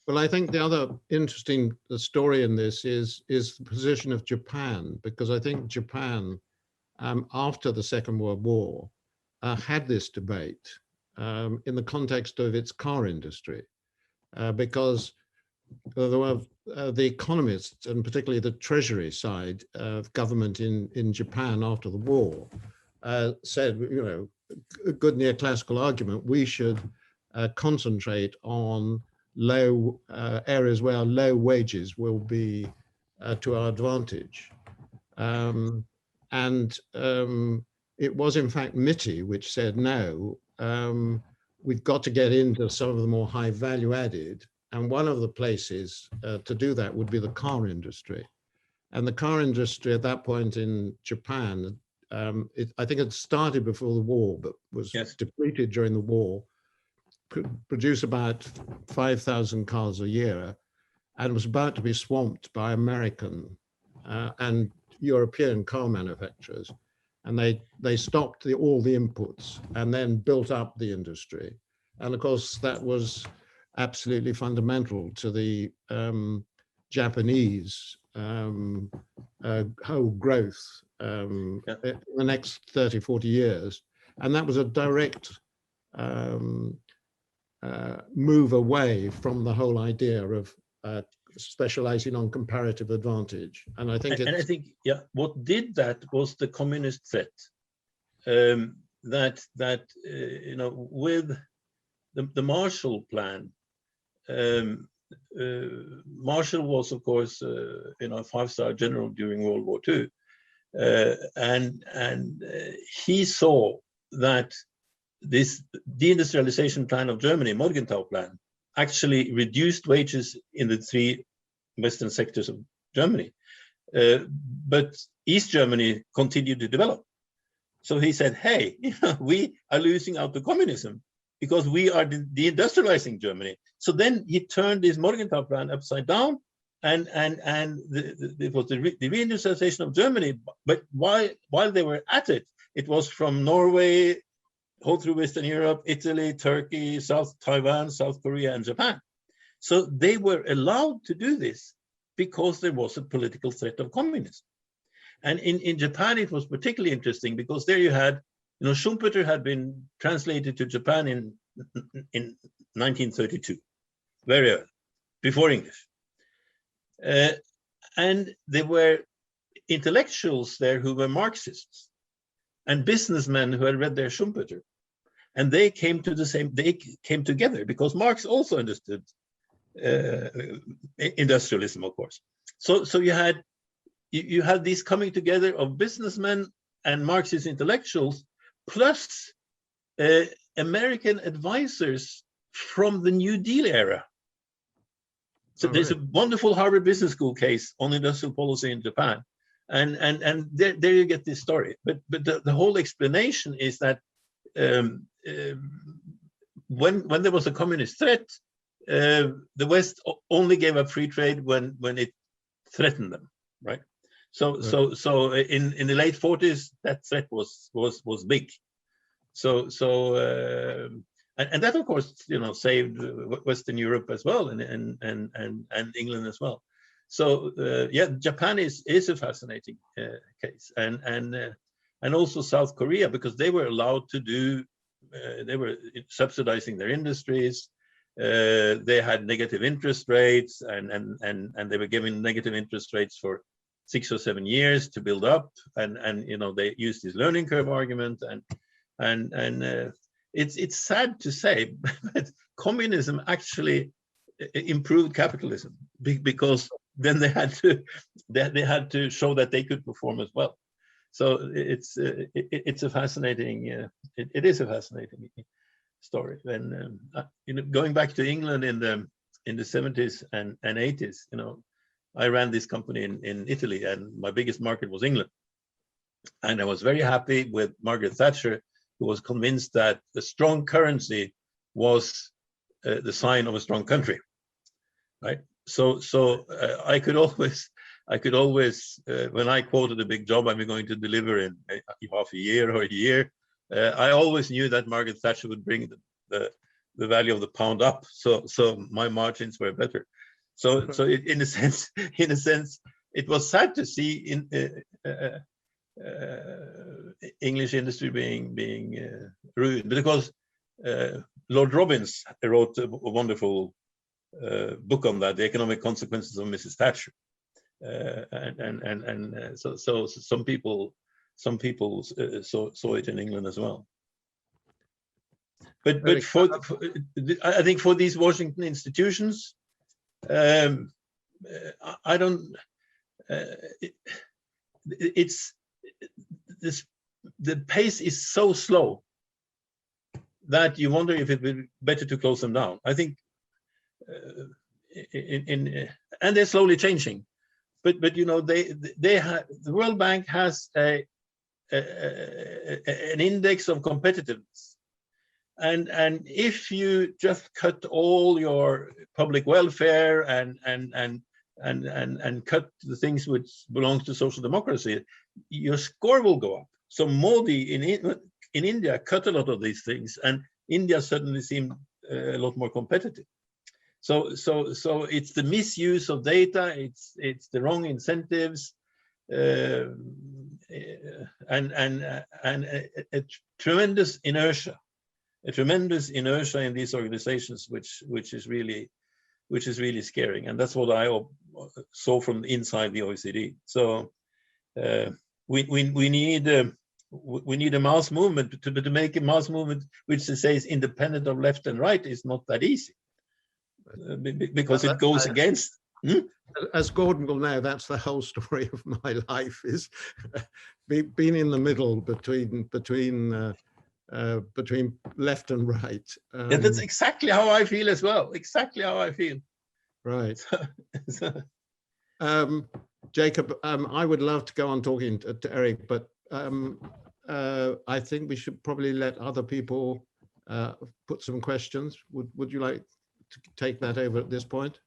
Well, I think the other interesting story in this is the position of Japan, because I think Japan, after the Second World War, had this debate in the context of its car industry, because there were the economists, and particularly the treasury side of government in Japan after the war, said, you know, a good neoclassical argument, we should concentrate on low areas where low wages will be to our advantage. It was in fact Mitty which said, no, we've got to get into some of the more high value added. And one of the places to do that would be the car industry. And the car industry at that point in Japan, I think it started before the war, but was depleted during the war, produced about 5,000 cars a year, and was about to be swamped by American and European car manufacturers. And they stopped all the inputs and then built up the industry. And of course, that was absolutely fundamental to the Japanese whole growth in the next 30, 40 years. And that was a direct move away from the whole idea of specializing on comparative advantage. And I think what did that was the communist threat. That you know, with the Marshall Plan, Marshall was, of course, you know, a 5-star general during World War II, and he saw that this deindustrialization plan of Germany, Morgenthau Plan, actually reduced wages in the 3 Western sectors of Germany, but East Germany continued to develop. So he said, "Hey, you know, we are losing out to communism because we are deindustrializing Germany." So then he turned this Morgenthau Plan upside down, and it was the reindustrialization of Germany. But while they were at it, it was from Norway, all through Western Europe, Italy, Turkey, South Taiwan, South Korea, and Japan. So they were allowed to do this because there was a political threat of communism. And in Japan, it was particularly interesting because there you had, you know, Schumpeter had been translated to Japan in 1932, very early. before English. And there were intellectuals there who were Marxists and businessmen who had read their Schumpeter. And they came together because Marx also understood industrialism, of course. So you had these coming together of businessmen and Marxist intellectuals, plus American advisors from the New Deal era. So there's a wonderful Harvard Business School case on industrial policy in Japan, and there you get this story. But the whole explanation is that when there was a communist threat, the West only gave up free trade when it threatened them, right? So in the late 40s, that threat was big. And that, of course, saved Western Europe as well, and England as well. So yeah, Japan is a fascinating case, and also South Korea, because they were allowed to do, they were subsidizing their industries. They had negative interest rates, and they were given negative interest rates for 6 or 7 years to build up, and they used this learning curve argument, and it's sad to say, but communism actually improved capitalism, because then they had to show that they could perform as well. So it's a fascinating it is a fascinating story. And going back to England in the 70s and 80s, I ran this company in Italy, and my biggest market was England, and I was very happy with Margaret Thatcher, who was convinced that a strong currency was the sign of a strong country, right? So I could always when I quoted a big job I'm going to deliver in half a year or a year, I always knew that Margaret Thatcher would bring the value of the pound up, so my margins were better. So in a sense, it was sad to see in English industry being ruined, because Lord Robbins wrote a wonderful book on that, The Economic Consequences of Mrs. Thatcher, so some people saw it in England as well. But for I think for these Washington institutions, I don't. The pace is so slow that you wonder if it would be better to close them down. I think, and they're slowly changing, but they have, the World Bank has an index of competitiveness, and if you just cut all your public welfare and cut the things which belongs to social democracy, your score will go up. So Modi in India cut a lot of these things, and India suddenly seemed a lot more competitive. So it's the misuse of data, it's the wrong incentives, and a tremendous inertia in these organizations, which is really scaring, and that's what I saw from inside the OECD. So we need a mass movement, to make a mass movement which says independent of left and right is not that easy, because it goes against. As Gordon will know, that's the whole story of my life, is being in the middle between left and right. Yeah, that's exactly how I feel as well. Exactly how I feel. Right. Jacob, I would love to go on talking to Erik, but I think we should probably let other people put some questions. Would you like to take that over at this point?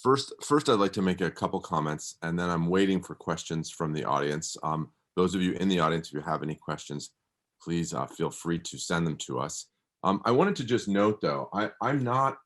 First, I'd like to make a couple comments, and then I'm waiting for questions from the audience. Those of you in the audience, if you have any questions, please feel free to send them to us. I wanted to just note, though, I'm not,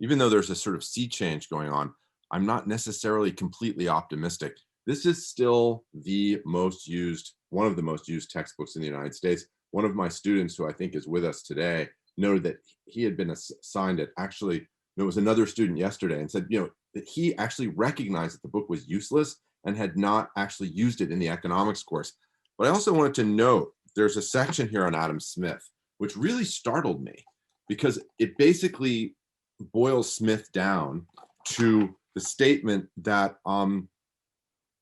even though there's a sort of sea change going on, I'm not necessarily completely optimistic. This is still one of the most used textbooks in the United States. One of my students, who I think is with us today, noted that he had been assigned it. Actually, there was another student yesterday and said, that he actually recognized that the book was useless and had not actually used it in the economics course. But I also wanted to note there's a section here on Adam Smith, which really startled me because it basically boils Smith down to the statement that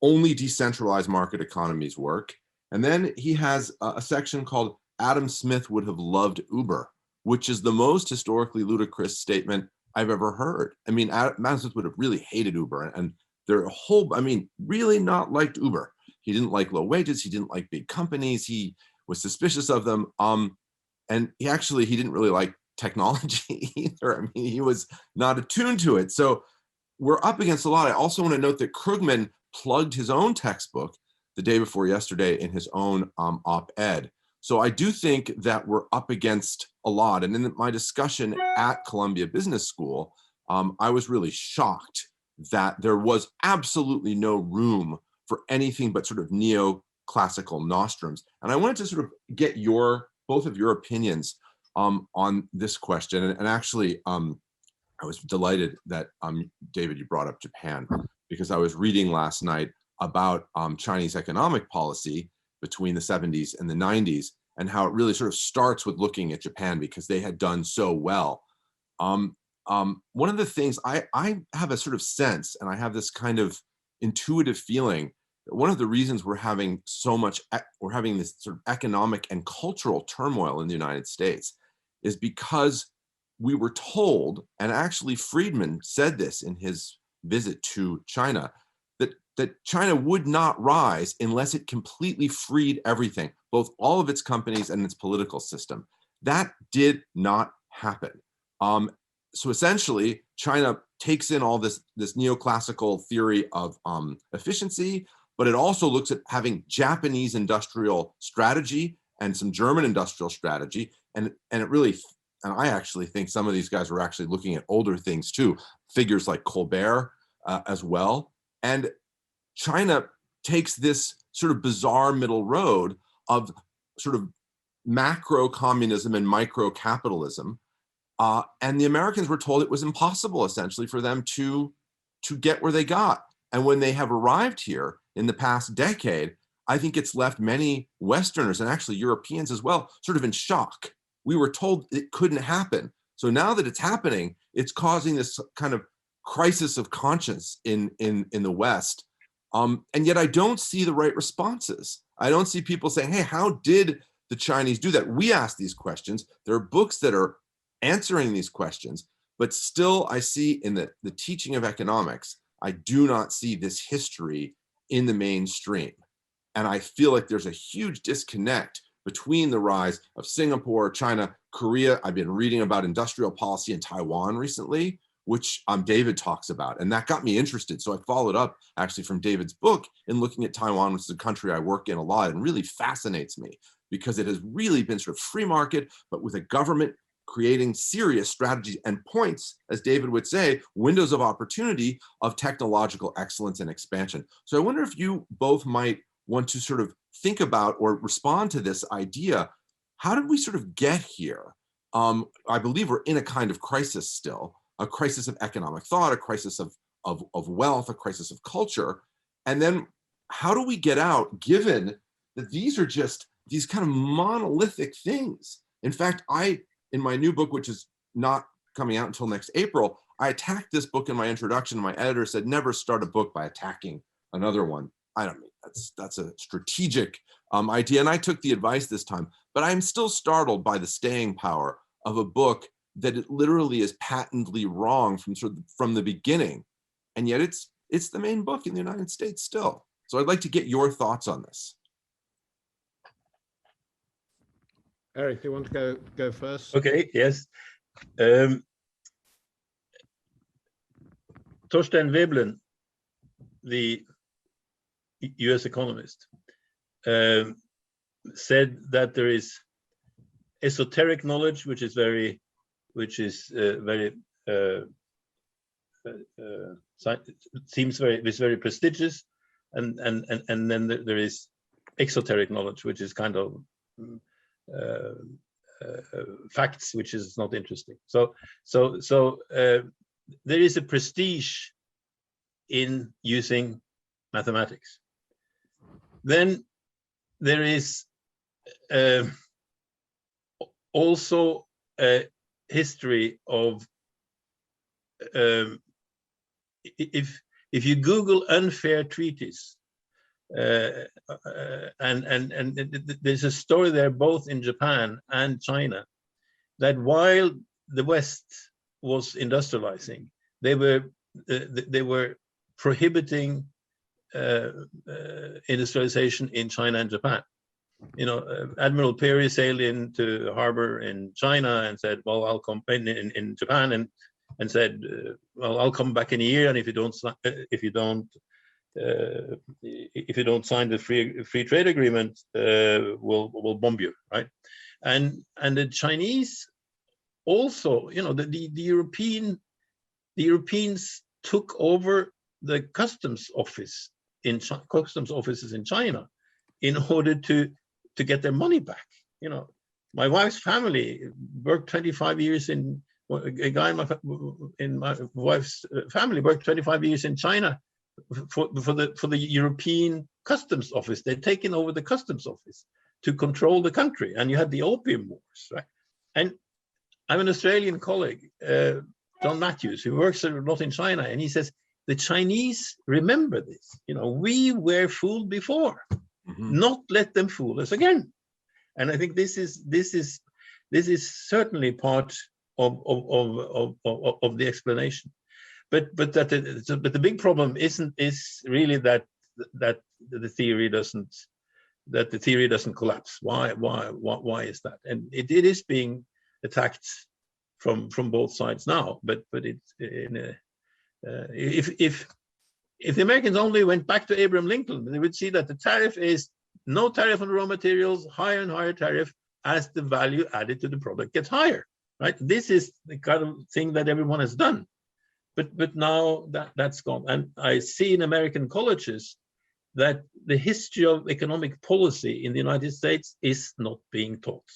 only decentralized market economies work. And then he has a section called Adam Smith would have loved Uber, which is the most historically ludicrous statement I've ever heard. I mean, Adam Smith would have really hated Uber, and there are a whole, really not liked Uber. He didn't like low wages. He didn't like big companies. He was suspicious of them. And he didn't really like technology either. He was not attuned to it. So we're up against a lot. I also want to note that Krugman plugged his own textbook the day before yesterday in his own op-ed. So I do think that we're up against a lot. And in my discussion at Columbia Business School, I was really shocked that there was absolutely no room for anything but sort of neoclassical nostrums. And I wanted to sort of get both of your opinions on this question. And actually, I was delighted that, David, you brought up Japan, because I was reading last night about Chinese economic policy between the 70s and the 90s, and how it really sort of starts with looking at Japan because they had done so well. One of the things I have a sort of sense, and I have this kind of intuitive feeling, that one of the reasons we're having this sort of economic and cultural turmoil in the United States is because we were told, and actually Friedman said this in his visit to China, that China would not rise unless it completely freed everything, both all of its companies and its political system. That did not happen. So essentially, China takes in all this neoclassical theory of efficiency, but it also looks at having Japanese industrial strategy and some German industrial strategy, and I actually think some of these guys were actually looking at older things too, figures like Colbert as well. And China takes this sort of bizarre middle road of sort of macro communism and micro capitalism. And the Americans were told it was impossible essentially for them to get where they got. And when they have arrived here in the past decade, I think it's left many Westerners and actually Europeans as well sort of in shock. We were told it couldn't happen. So now that it's happening, it's causing this kind of crisis of conscience in the West. And yet I don't see the right responses. I don't see people saying, hey, how did the Chinese do that? We ask these questions. There are books that are answering these questions, but still I see in the teaching of economics, I do not see this history in the mainstream. And I feel like there's a huge disconnect between the rise of Singapore, China, Korea. I've been reading about industrial policy in Taiwan recently, which David talks about, and that got me interested. So I followed up actually from David's book in looking at Taiwan, which is a country I work in a lot and really fascinates me because it has really been sort of free market, but with a government creating serious strategies and points, as David would say, windows of opportunity of technological excellence and expansion. So I wonder if you both might want to sort of think about or respond to this idea. How did we sort of get here? I believe we're in a kind of crisis still, a crisis of economic thought, a crisis of wealth, a crisis of culture. And then how do we get out, given that these are just these kind of monolithic things? In fact, in my new book, which is not coming out until next April, I attacked this book in my introduction. My editor said, never start a book by attacking another one. I don't mean that's a strategic idea, and I took the advice this time. But I'm still startled by the staying power of a book that it literally is patently wrong from the beginning, and yet it's the main book in the United States still. So I'd like to get your thoughts on this. Erik, do you want to go first? Okay. Yes. Thorstein Veblen, the US economist, said that there is esoteric knowledge, which is very seems very prestigious, and then there is exoteric knowledge, which is kind of facts, which is not interesting. So there is a prestige in using mathematics. Then there is also a history of if you Google unfair treaties, and there's a story there both in Japan and China, that while the West was industrializing, they were prohibiting industrialization in China and Japan. You know, Admiral Perry sailed into harbor in China and said, "Well, I'll come in Japan," and said, "Well, I'll come back in a year, and if you don't sign the free trade agreement, we'll bomb you," right? And the Chinese also, you know, the Europeans took over the customs offices in China in order to get their money back. You know, my wife's family worked 25 years in. A guy in my wife's family worked 25 years in China for the European customs office. They'd taken over the customs office to control the country, and you had the opium wars, right? And I have an Australian colleague, John Matthews, who works a lot in China, and he says the Chinese remember this. You know, we were fooled before. Not let them fool us again. And I think this is certainly part of the explanation, but the big problem is really that the theory doesn't collapse. Why is that? And it is being attacked from both sides now. But it's if the Americans only went back to Abraham Lincoln, they would see that the tariff is no tariff on raw materials, higher and higher tariff as the value added to the product gets higher. Right, this is the kind of thing that everyone has done, but now that's gone. And I see in American colleges that the history of economic policy in the United States is not being taught.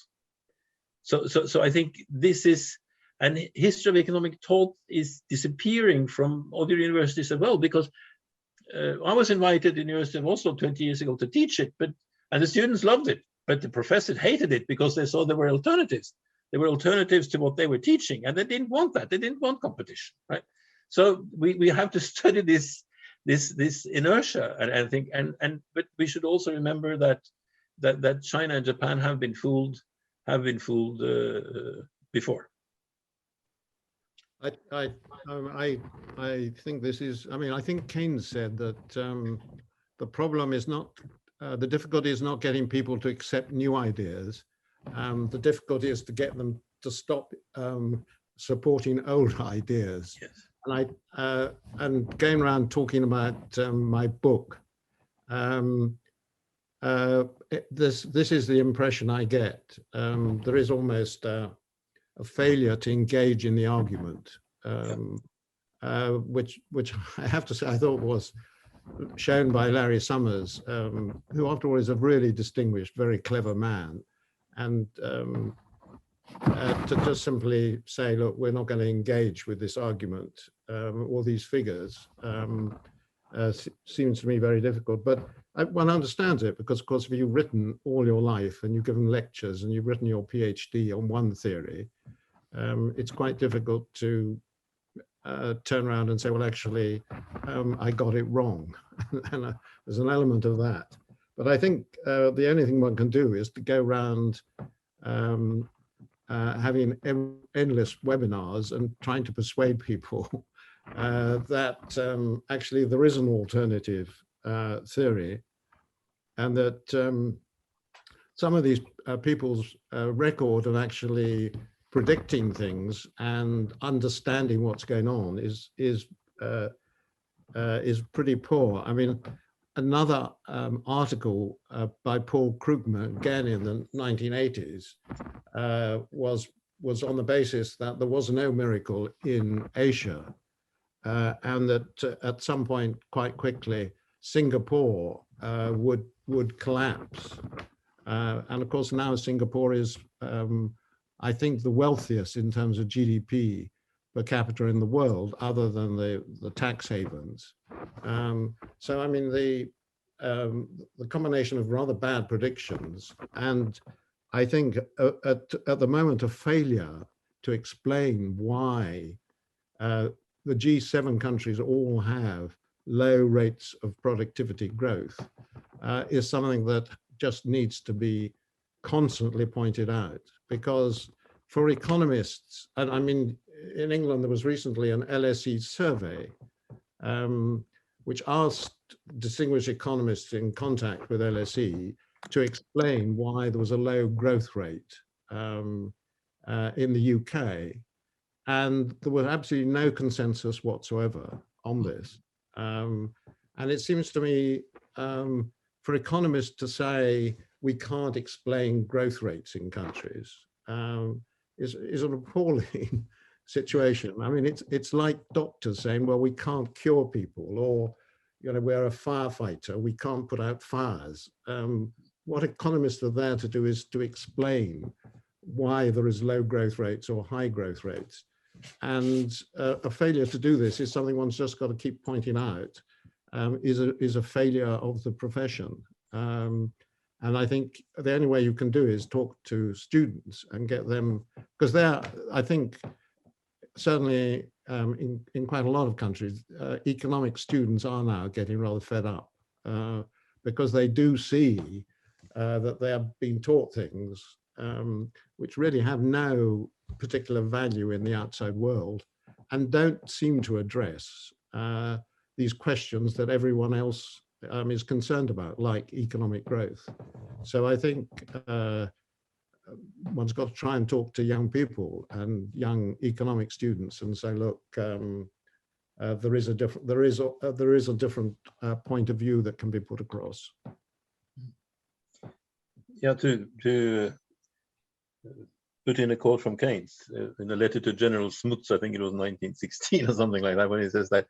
So I think this is, and history of economic thought is disappearing from other universities as well, because I was invited to the University of Oslo 20 years ago to teach it, and the students loved it, but the professors hated it because they saw there were alternatives. There were alternatives to what they were teaching, and they didn't want that. They didn't want competition, right? So we have to study this inertia, and I think, but we should also remember that China and Japan have been fooled before. I think this is. I mean, I think Keynes said that the problem is not the difficulty is not getting people to accept new ideas. The difficulty is to get them to stop supporting old ideas. Yes. And going around talking about my book, this is the impression I get. There is almost a failure to engage in the argument, which I have to say I thought was shown by Larry Summers, who after all is a really distinguished, very clever man. And to just simply say, look, we're not going to engage with this argument or these figures seems to me very difficult. But one understands it because, of course, if you've written all your life and you've given lectures and you've written your PhD on one theory, it's quite difficult to turn around and say, well, actually, I got it wrong. And there's an element of that. But I think the only thing one can do is to go around having endless webinars and trying to persuade people that actually there is an alternative theory, and that some of these people's record of actually predicting things and understanding what's going on is pretty poor. I mean, another article by Paul Krugman, again in the 1980s, was on the basis that there was no miracle in Asia, and that at some point, quite quickly, Singapore would collapse. And of course, now Singapore is I think, the wealthiest in terms of GDP per capita in the world, other than the tax havens. So, I mean, the combination of rather bad predictions and I think at the moment a failure to explain why the G7 countries all have low rates of productivity growth is something that just needs to be constantly pointed out, because for economists, and I mean, in England, there was recently an LSE survey which asked distinguished economists in contact with LSE to explain why there was a low growth rate in the UK. And there was absolutely no consensus whatsoever on this. And it seems to me, for economists to say we can't explain growth rates in countries is an appalling situation. I mean, it's like doctors saying, well, we can't cure people, or, you know, we're a firefighter, we can't put out fires. What economists are there to do is to explain why there is low growth rates or high growth rates. And a failure to do this is something one's just got to keep pointing out, is a failure of the profession. And I think the only way you can do is talk to students and get them, because they're, I think, certainly in quite a lot of countries, economic students are now getting rather fed up because they do see that they are being taught things which really have no particular value in the outside world and don't seem to address these questions that everyone else is concerned about, like economic growth. So I think one's got to try and talk to young people and young economic students and say, look, there is a different point of view that can be put across. Yeah, to put in a quote from Keynes in a letter to General Smuts, I think it was 1916 or something like that, when he says that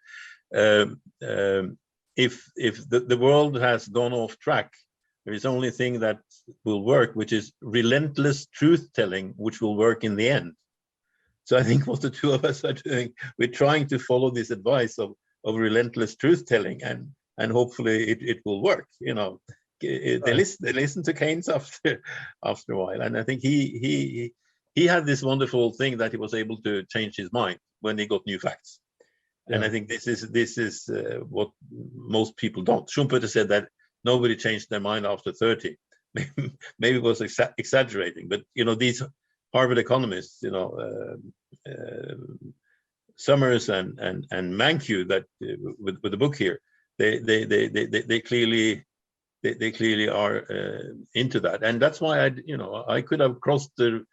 if the world has gone off track, there is only thing that will work, which is relentless truth-telling, which will work in the end. So I think what the two of us are doing, we're trying to follow this advice of relentless truth-telling, and hopefully it will work. You know, they listen to Keynes after a while, and I think he had this wonderful thing that he was able to change his mind when he got new facts. Yeah. And I think this is what most people don't. Schumpeter said that nobody changed their mind after 30. Maybe it was exaggerating, but you know, these Harvard economists, you know, Summers and Mankiw, that with the book here, they clearly are into that, and that's why I could have crossed the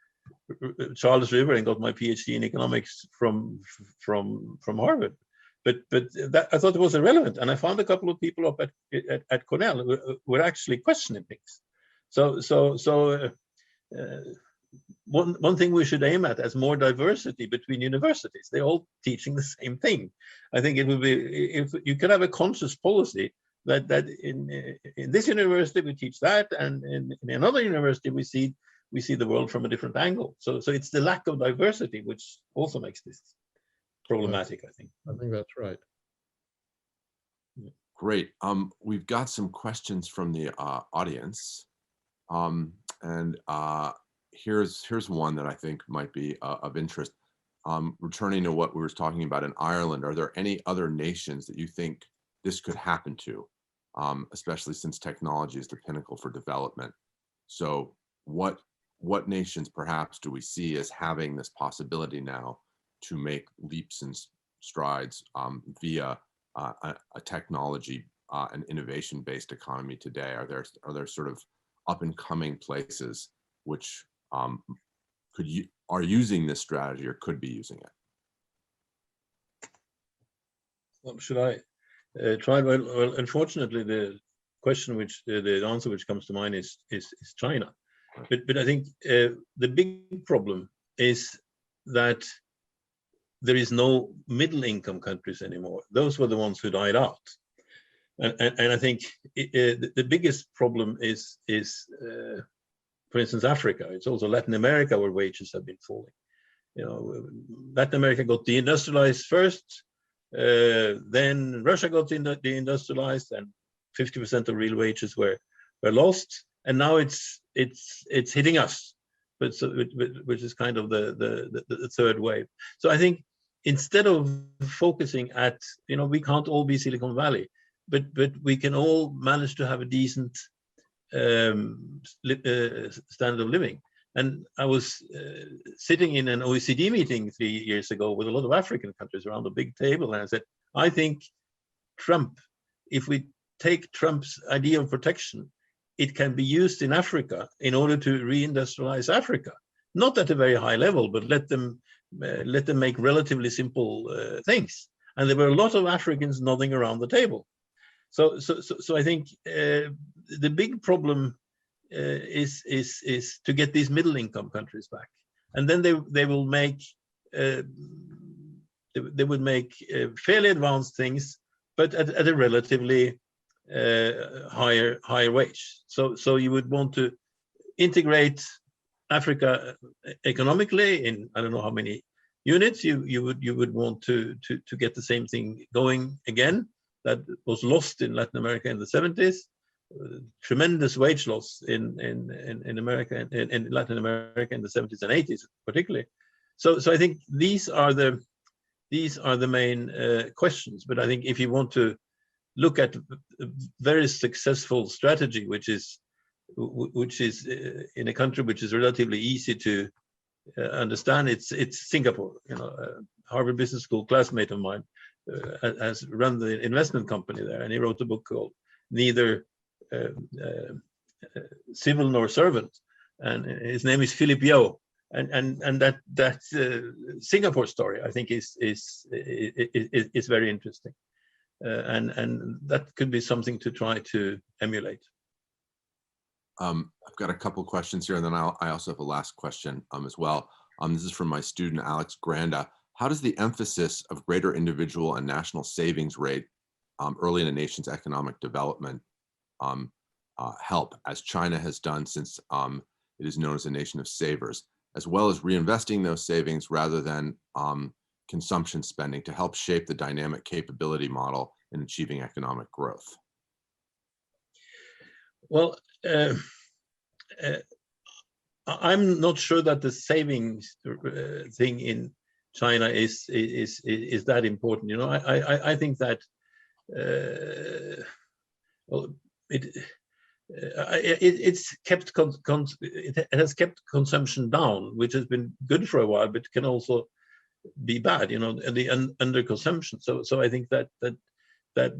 Charles River and got my PhD in economics from Harvard, but that I thought it was irrelevant, and I found a couple of people up at Cornell who were actually questioning things. So one thing we should aim at as more diversity between universities. They're all teaching the same thing. I think it would be, if you could have a conscious policy that in this university we teach that, and in another university we see the world from a different angle. So it's the lack of diversity which also makes this problematic, I think. I think that's right. Great. We've got some questions from the audience, and here's one that I think might be of interest. Returning to what we were talking about in Ireland, are there any other nations that you think this could happen to, especially since technology is the pinnacle for development? So what nations perhaps do we see as having this possibility now to make leaps and strides via a technology and innovation-based economy today? Are there sort of up and coming places which are using this strategy or could be using it? Well, should I try? Well, unfortunately, the answer which comes to mind is China. But I think the big problem is that there is no middle income countries anymore. Those were the ones who died out. And I think the biggest problem is for instance, Africa. It's also Latin America where wages have been falling. You know, Latin America got deindustrialized first, then Russia got deindustrialized, and 50% of real wages were lost, and now it's hitting us, but which is kind of the third wave. So I think instead of focusing at, you know, we can't all be Silicon Valley, but we can all manage to have a decent standard of living. And I was sitting in an OECD meeting 3 years ago with a lot of African countries around a big table, and I said, I think Trump, if we take Trump's idea of protection, it can be used in Africa in order to reindustrialize Africa, not at a very high level, but let them make relatively simple things. And there were a lot of Africans nodding around the table. So I think the big problem is to get these middle income countries back, and then they will make they would make fairly advanced things, but at a relatively higher wage. So you would want to integrate Africa economically in, I don't know how many units. You would want to get the same thing going again that was lost in Latin America in the 70s. Tremendous wage loss in America, in Latin America in the 70s and 80s particularly. So I think these are the main questions. But I think if you want to look at a very successful strategy, which is in a country which is relatively easy to understand, it's Singapore. You know, Harvard Business School classmate of mine has run the investment company there, and he wrote a book called Neither Civil Nor Servant, and his name is Philip Yeo, and that Singapore story I think is very interesting, and that could be something to try to emulate. I've got a couple questions here, and then I also have a last question as well. This is from my student Alex Granda. How does the emphasis of greater individual and national savings rate early in a nation's economic development help, as China has done since it is known as a nation of savers, as well as reinvesting those savings rather than consumption spending to help shape the dynamic capability model in achieving economic growth? Well, I'm not sure that the savings thing in China is that important. You know, I think that well, it has kept consumption down, which has been good for a while, but can also be bad. You know, the underconsumption. So I think that but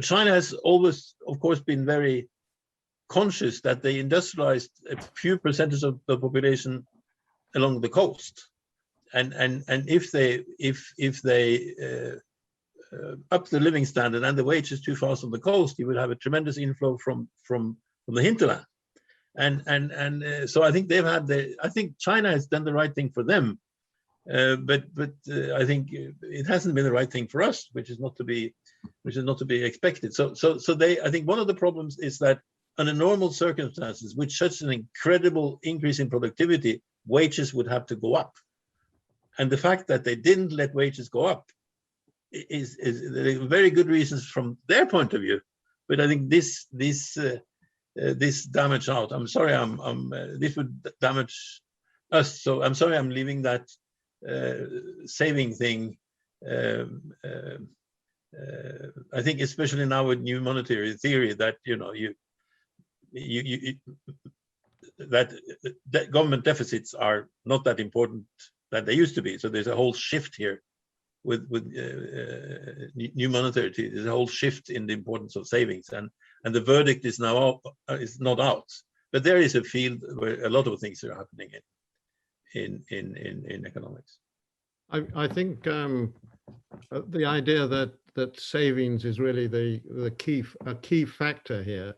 China has always, of course, been very conscious that they industrialized a few percentage of the population along the coast, and if they up the living standard and the wages too fast on the coast, you would have a tremendous inflow from the hinterland, and so I think I think China has done the right thing for them, but I think it hasn't been the right thing for us, which is not to be expected. So I think one of the problems is that under normal circumstances, with such an incredible increase in productivity, wages would have to go up, and the fact that they didn't let wages go up is very good reasons from their point of view. But I think this damage out. I'm sorry, this would damage us. So I'm sorry, I'm leaving that saving thing. I think especially now with new monetary theory, that that government deficits are not that important that they used to be. So there's a whole shift here with new monetary theory. There's a whole shift in the importance of savings, and the verdict is now is not out. But there is a field where a lot of things are happening in economics. I think the idea that savings is really the key factor here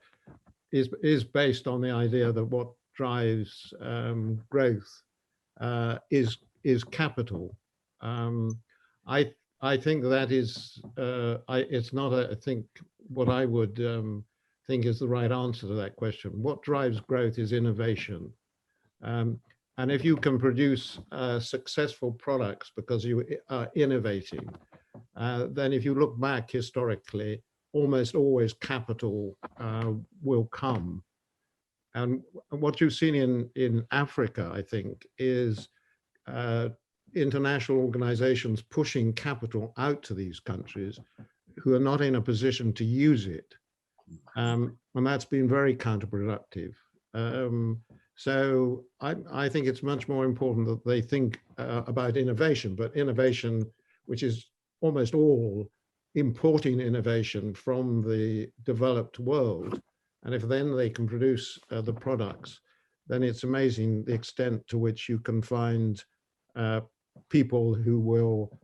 is based on the idea that what drives growth is capital. I think that is it's not I think what I would think is the right answer to that question. What drives growth is innovation. And if you can produce successful products because you are innovating, then if you look back historically, almost always capital will come. And what you've seen in Africa, I think, is international organizations pushing capital out to these countries who are not in a position to use it. And that's been very counterproductive. So I think it's much more important that they think about innovation, but innovation, which is almost all importing innovation from the developed world. And if then they can produce the products, then it's amazing the extent to which you can find people who will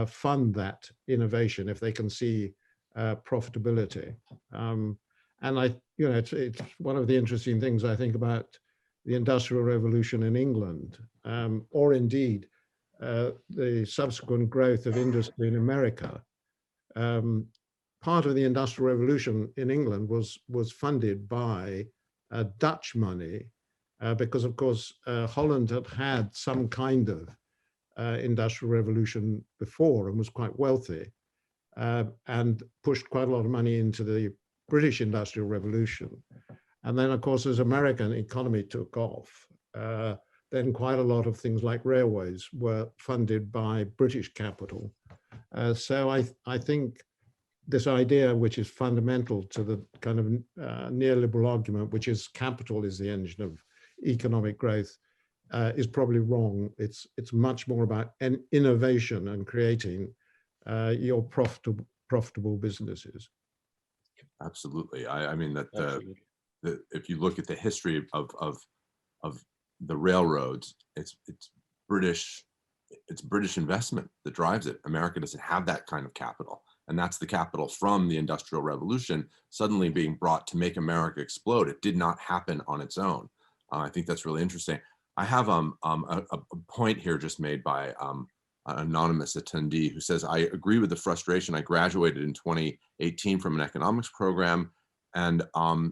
fund that innovation if they can see profitability. And it's one of the interesting things I think about the Industrial Revolution in England, or indeed the subsequent growth of industry in America. Part of the Industrial Revolution in England was funded by Dutch money, because of course Holland had some kind of industrial revolution before and was quite wealthy, and pushed quite a lot of money into the British Industrial Revolution. And then, of course, as American economy took off, then quite a lot of things like railways were funded by British capital. So I think this idea, which is fundamental to the kind of neoliberal argument, which is capital is the engine of economic growth, is probably wrong. It's much more about an innovation and creating your profitable businesses. Absolutely. I mean that if you look at the history of the railroads, it's British investment that drives it. America doesn't have that kind of capital, and that's the capital from the Industrial Revolution suddenly being brought to make America explode. It did not happen on its own. I think that's really interesting. I have a point here just made by an anonymous attendee who says, I agree with the frustration. I graduated in 2018 from an economics program, and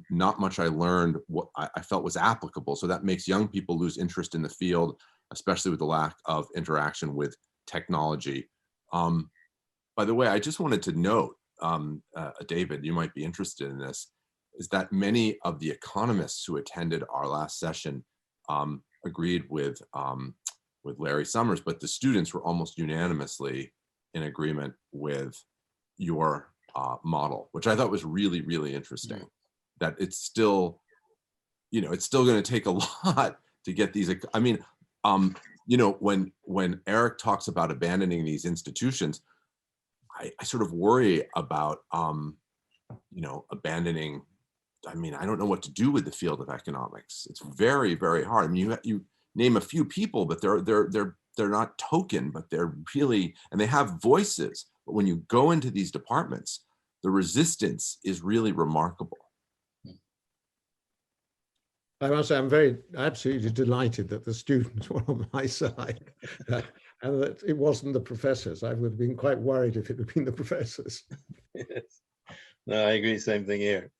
not much I learned what I felt was applicable. So that makes young people lose interest in the field, especially with the lack of interaction with technology. By the way, I just wanted to note, David, you might be interested in this, is that many of the economists who attended our last session agreed with Larry Summers, but the students were almost unanimously in agreement with your model, which I thought was really, really interesting. That it's still, it's still going to take a lot to get these. I mean, when Erik talks about abandoning these institutions, I sort of worry about, abandoning. I mean, I don't know what to do with the field of economics. It's very, very hard. I mean, you name a few people, but they're not token, but they're really, and they have voices. But when you go into these departments, the resistance is really remarkable. I must say, I'm absolutely delighted that the students were on my side, and that it wasn't the professors. I would have been quite worried if it had been the professors. Yes. No, I agree. Same thing here.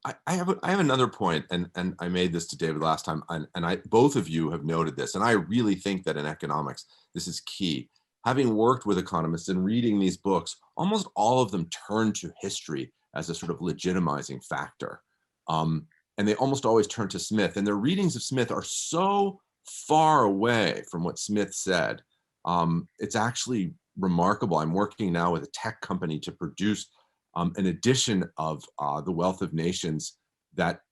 I have another point, and I made this to David last time, and both of you have noted this, and I really think that in economics, this is key. Having worked with economists and reading these books, almost all of them turn to history as a sort of legitimizing factor. And they almost always turn to Smith, and their readings of Smith are so far away from what Smith said. It's actually remarkable. I'm working now with a tech company to produce an edition of The Wealth of Nations that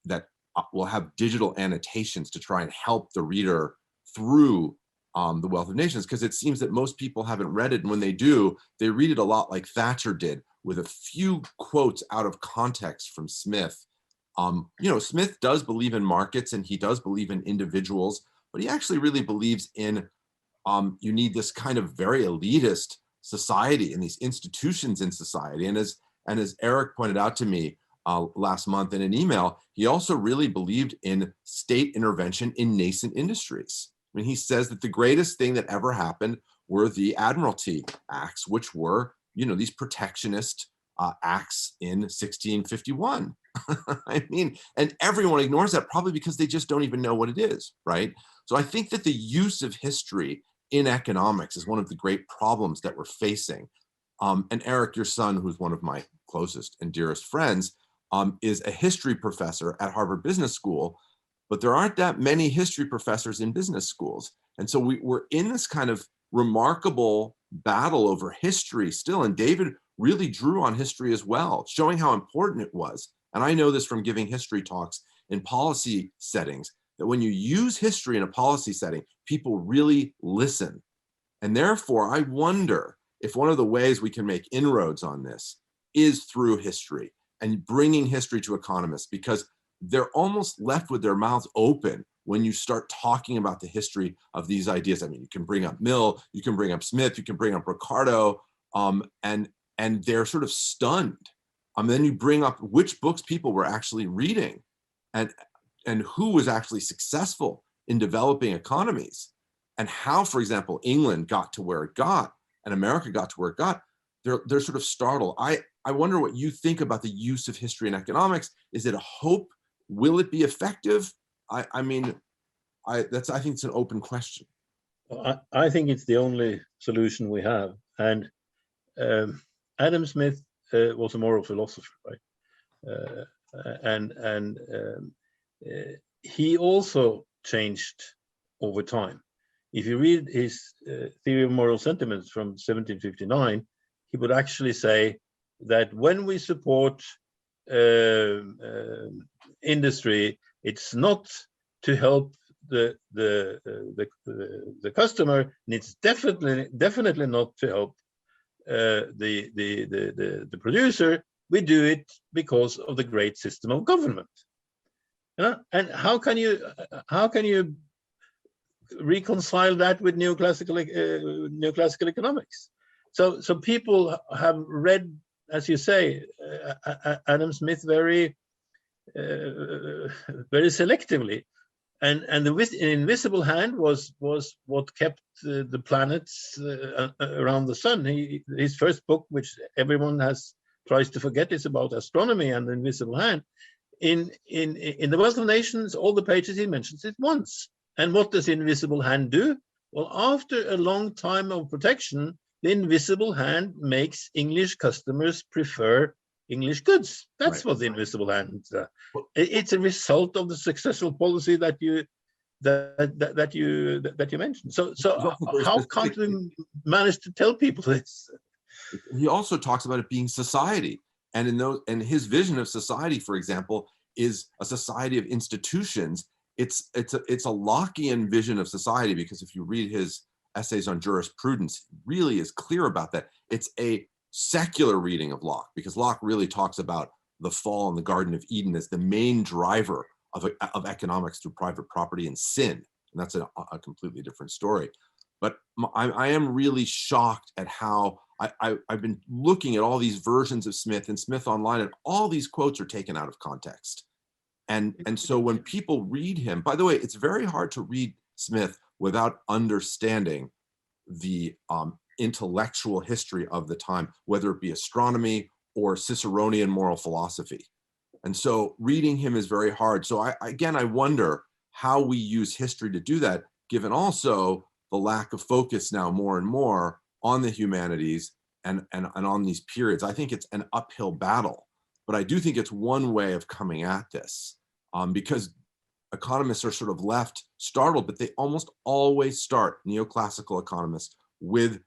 will have digital annotations to try and help the reader through The Wealth of Nations, because it seems that most people haven't read it, and when they do, they read it a lot like Thatcher did, with a few quotes out of context from Smith. Smith does believe in markets, and he does believe in individuals, but he actually really believes in you need this kind of very elitist society and these institutions in society. And as Erik pointed out to me last month in an email, he also really believed in state intervention in nascent industries. I mean, he says that the greatest thing that ever happened were the Admiralty Acts, which were, these protectionist acts in 1651. I mean, and everyone ignores that probably because they just don't even know what it is, right? So I think that the use of history in economics is one of the great problems that we're facing. And Erik, your son, who's one of my closest and dearest friends, is a history professor at Harvard Business School, but there aren't that many history professors in business schools. And so we're in this kind of remarkable battle over history still. And David really drew on history as well, showing how important it was. And I know this from giving history talks in policy settings, that when you use history in a policy setting, people really listen. And therefore, I wonder if one of the ways we can make inroads on this is through history and bringing history to economists, because they're almost left with their mouths open when you start talking about the history of these ideas. I mean, you can bring up Mill, you can bring up Smith, you can bring up Ricardo, and they're sort of stunned. Then you bring up which books people were actually reading and who was actually successful in developing economies, and how, for example, England got to where it got and America got to where it got. They're sort of startled. I wonder what you think about the use of history in economics. Is it a hope? Will it be effective? I think it's an open question. I think it's the only solution we have. And Adam Smith was a moral philosopher, right? He also changed over time. If you read his Theory of Moral Sentiments from 1759, he would actually say that when we support industry, it's not to help the customer, and it's definitely not to help the producer. We do it because of the great system of government. And how can you reconcile that with neoclassical economics? So people have read, as you say, Adam Smith very selectively, and the invisible hand was what kept the planets around the sun. His first book, which everyone tries to forget, is about astronomy and the invisible hand. In the Wealth of Nations, all the pages he mentions it once. And what does the invisible hand do? Well, after a long time of protection, the invisible hand makes English customers prefer English goods. That's right. What the invisible hand does. It's a result of the successful policy that you mentioned. So how can't we manage to tell people this? He also talks about it being society, and his vision of society, for example, is a society of institutions. It's a Lockean vision of society, because if you read his essays on jurisprudence, he really is clear about that. It's a secular reading of Locke, because Locke really talks about the fall in the Garden of Eden as the main driver of economics through private property and sin. And that's a completely different story. But I am really shocked at how I've been looking at all these versions of Smith and Smith online, and all these quotes are taken out of context. And so when people read him, by the way, it's very hard to read Smith without understanding the intellectual history of the time, whether it be astronomy or Ciceronian moral philosophy. And so reading him is very hard. So I wonder how we use history to do that, given also the lack of focus now more and more on the humanities and on these periods. I think it's an uphill battle, but I do think it's one way of coming at this, because economists are sort of left startled, but they almost always start, neoclassical economists, with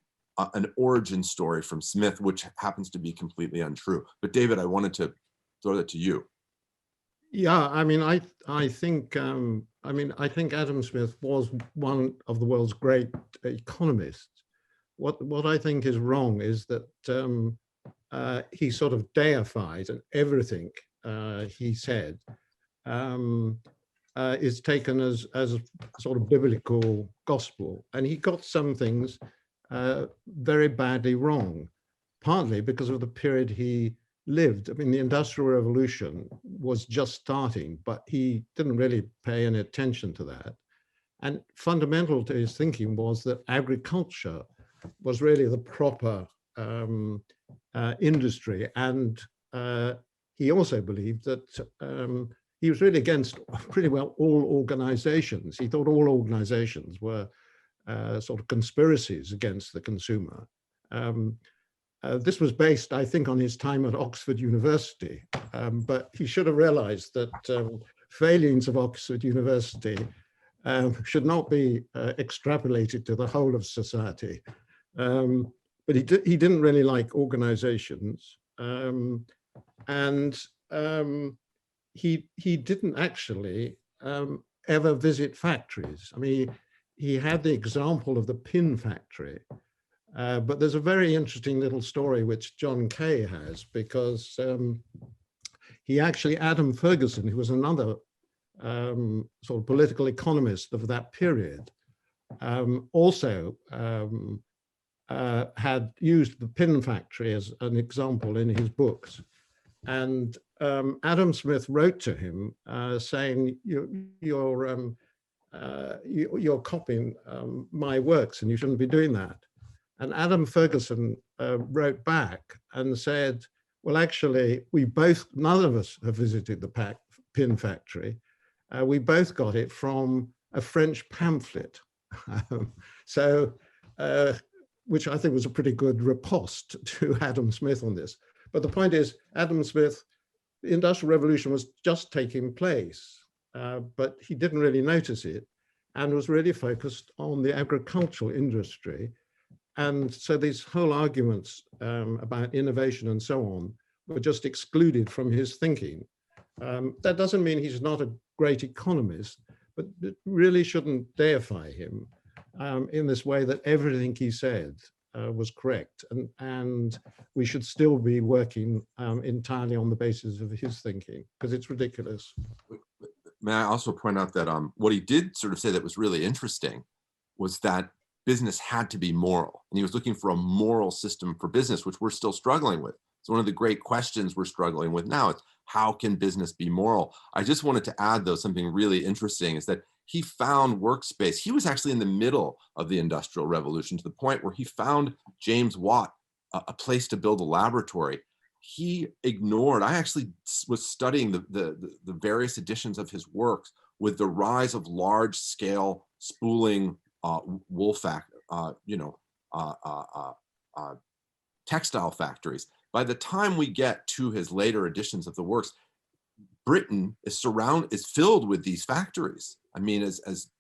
an origin story from Smith, which happens to be completely untrue. But David, I wanted to throw that to you. Yeah, I mean, I think Adam Smith was one of the world's great economists. What I think is wrong is that he sort of deified, and everything he said is taken as a sort of biblical gospel, and he got some things very badly wrong, partly because of the period he lived. I mean, the Industrial Revolution was just starting, but he didn't really pay any attention to that. And fundamental to his thinking was that agriculture was really the proper industry. And he also believed that he was really against pretty well all organizations. He thought all organizations were sort of conspiracies against the consumer. This was based, I think, on his time at Oxford University, but he should have realized that failings of Oxford University should not be extrapolated to the whole of society. But he didn't really like organizations, and he didn't actually ever visit factories. I mean, he had the example of the pin factory, but there's a very interesting little story which John Kay has, because he actually, Adam Ferguson, who was another sort of political economist of that period, also had used the pin factory as an example in his books. And Adam Smith wrote to him saying, you're copying my works and you shouldn't be doing that. And Adam Ferguson wrote back and said, well, actually, none of us have visited the pin factory. We both got it from a French pamphlet. Which I think was a pretty good riposte to Adam Smith on this. But the point is, Adam Smith, the Industrial Revolution was just taking place, but he didn't really notice it and was really focused on the agricultural industry. And so these whole arguments about innovation and so on were just excluded from his thinking. That doesn't mean he's not a great economist, but it really shouldn't deify him in this way that everything he said was correct, and we should still be working entirely on the basis of his thinking, because it's ridiculous. May I also point out that what he did sort of say that was really interesting was that business had to be moral, and he was looking for a moral system for business, which we're still struggling with. It's one of the great questions we're struggling with now. It's how can business be moral? I just wanted to add, though, something really interesting is that he found workspace. He was actually in the middle of the Industrial Revolution, to the point where he found James Watt a place to build a laboratory. He ignored, I actually was studying the various editions of his works with the rise of large scale spooling wool textile factories. By the time we get to his later editions of the works, Britain is filled with these factories. I mean, as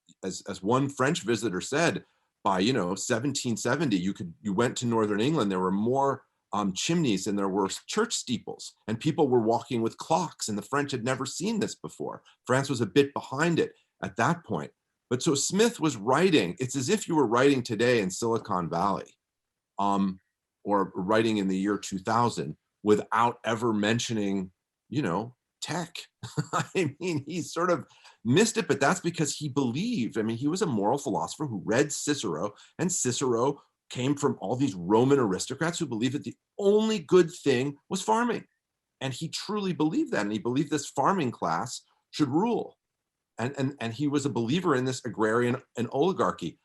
one French visitor said, by 1770, you went to northern England, there were more chimneys than there were church steeples, and people were walking with clocks, and the French had never seen this before. France was a bit behind it at that point. But so Smith was writing, it's as if you were writing today in Silicon Valley, or writing in the year 2000 without ever mentioning, tech. I mean, he sort of missed it, but that's because he believed, he was a moral philosopher who read Cicero, and Cicero came from all these Roman aristocrats who believed that the only good thing was farming. And he truly believed that, and he believed this farming class should rule. And he was a believer in this agrarian and oligarchy.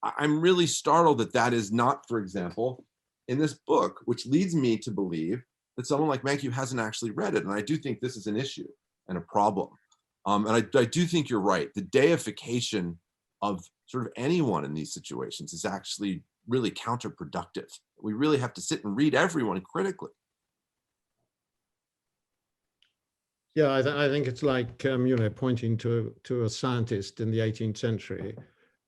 I'm really startled that that is not, for example, in this book, which leads me to believe that someone like Mankiw hasn't actually read it. And I do think this is an issue and a problem. And I do think you're right. The deification of sort of anyone in these situations is actually really counterproductive. We really have to sit and read everyone critically. Yeah, I think it's like, pointing to a scientist in the 18th century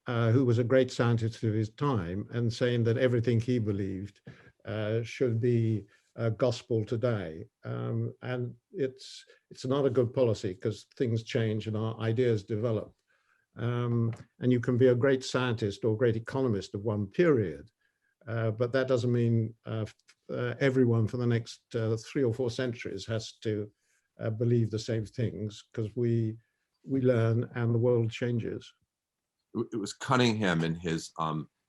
who was a great scientist of his time and saying that everything he believed should be gospel today. And it's not a good policy, because things change and our ideas develop. And you can be a great scientist or a great economist of one period, but that doesn't mean everyone for the next 3 or 4 centuries has to believe the same things, because we learn and the world changes. It was Cunningham in his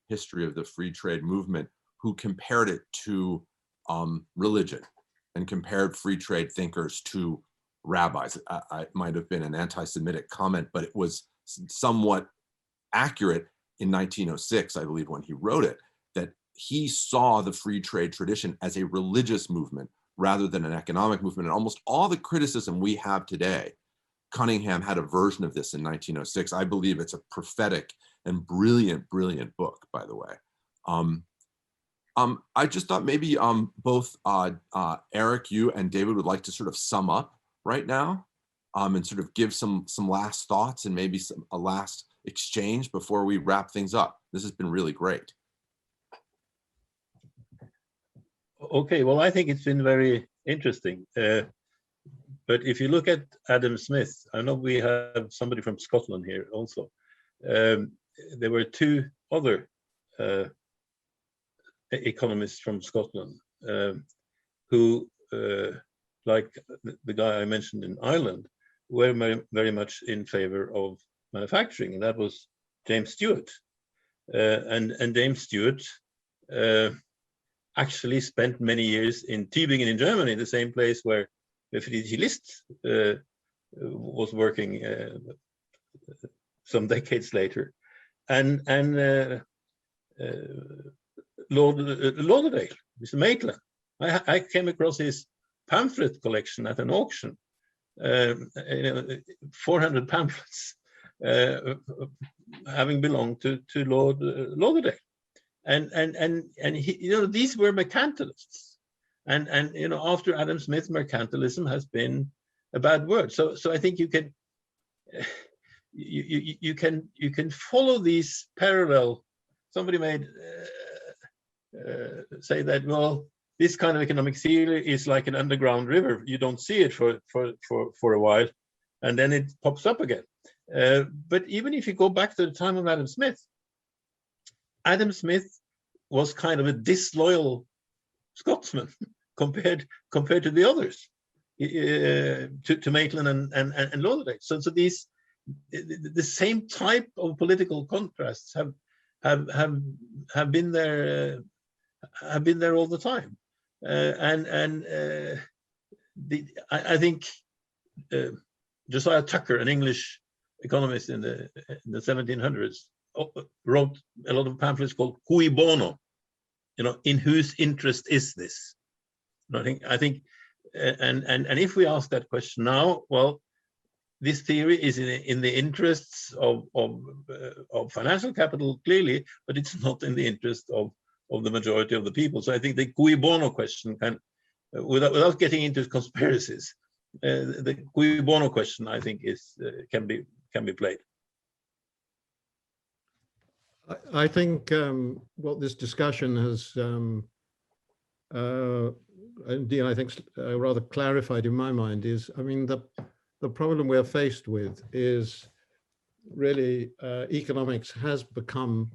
history of the free trade movement who compared it to religion and compared free trade thinkers to rabbis. It might have been an anti-Semitic comment, but it was somewhat accurate in 1906, I believe, when he wrote it, that he saw the free trade tradition as a religious movement rather than an economic movement. And almost all the criticism we have today, Cunningham had a version of this in 1906. I believe it's a prophetic and brilliant, brilliant book, by the way. I just thought maybe both Erik, you and David would like to sort of sum up right now and sort of give some last thoughts and maybe a last exchange before we wrap things up. This has been really great. Okay, well, I think it's been very interesting. But if you look at Adam Smith, I know we have somebody from Scotland here also. There were two other economists from Scotland who, like the guy I mentioned in Ireland, were very much in favor of manufacturing, and that was James Stewart. And James Stewart actually spent many years in Tübingen in Germany, the same place where Friedrich List was working some decades later. And Lord Lauderdale, Mr. Maitland, I came across his pamphlet collection at an auction, 400 pamphlets having belonged to Lord Lauderdale. And he, these were mercantilists. And after Adam Smith, mercantilism has been a bad word. So I think you can follow these parallel. Somebody made say that, well, this kind of economic theory is like an underground river. You don't see it for a while, and then it pops up again. But even if you go back to the time of Adam Smith was kind of a disloyal Scotsman compared to the others, to Maitland and Lauderdale. So these the same type of political contrasts have been there all the time, I think Josiah Tucker, an English economist in the 1700s, wrote a lot of pamphlets called Cui Bono, in whose interest is this? I think, and if we ask that question now, well, this theory is in the interests of financial capital, clearly, but it's not in the interest of the majority of the people. So I think the cui bono question can, without getting into conspiracies, the cui bono question, I think, can be played. I think what this discussion has, indeed, I think rather clarified in my mind is, I mean, the problem we're faced with is really economics has become,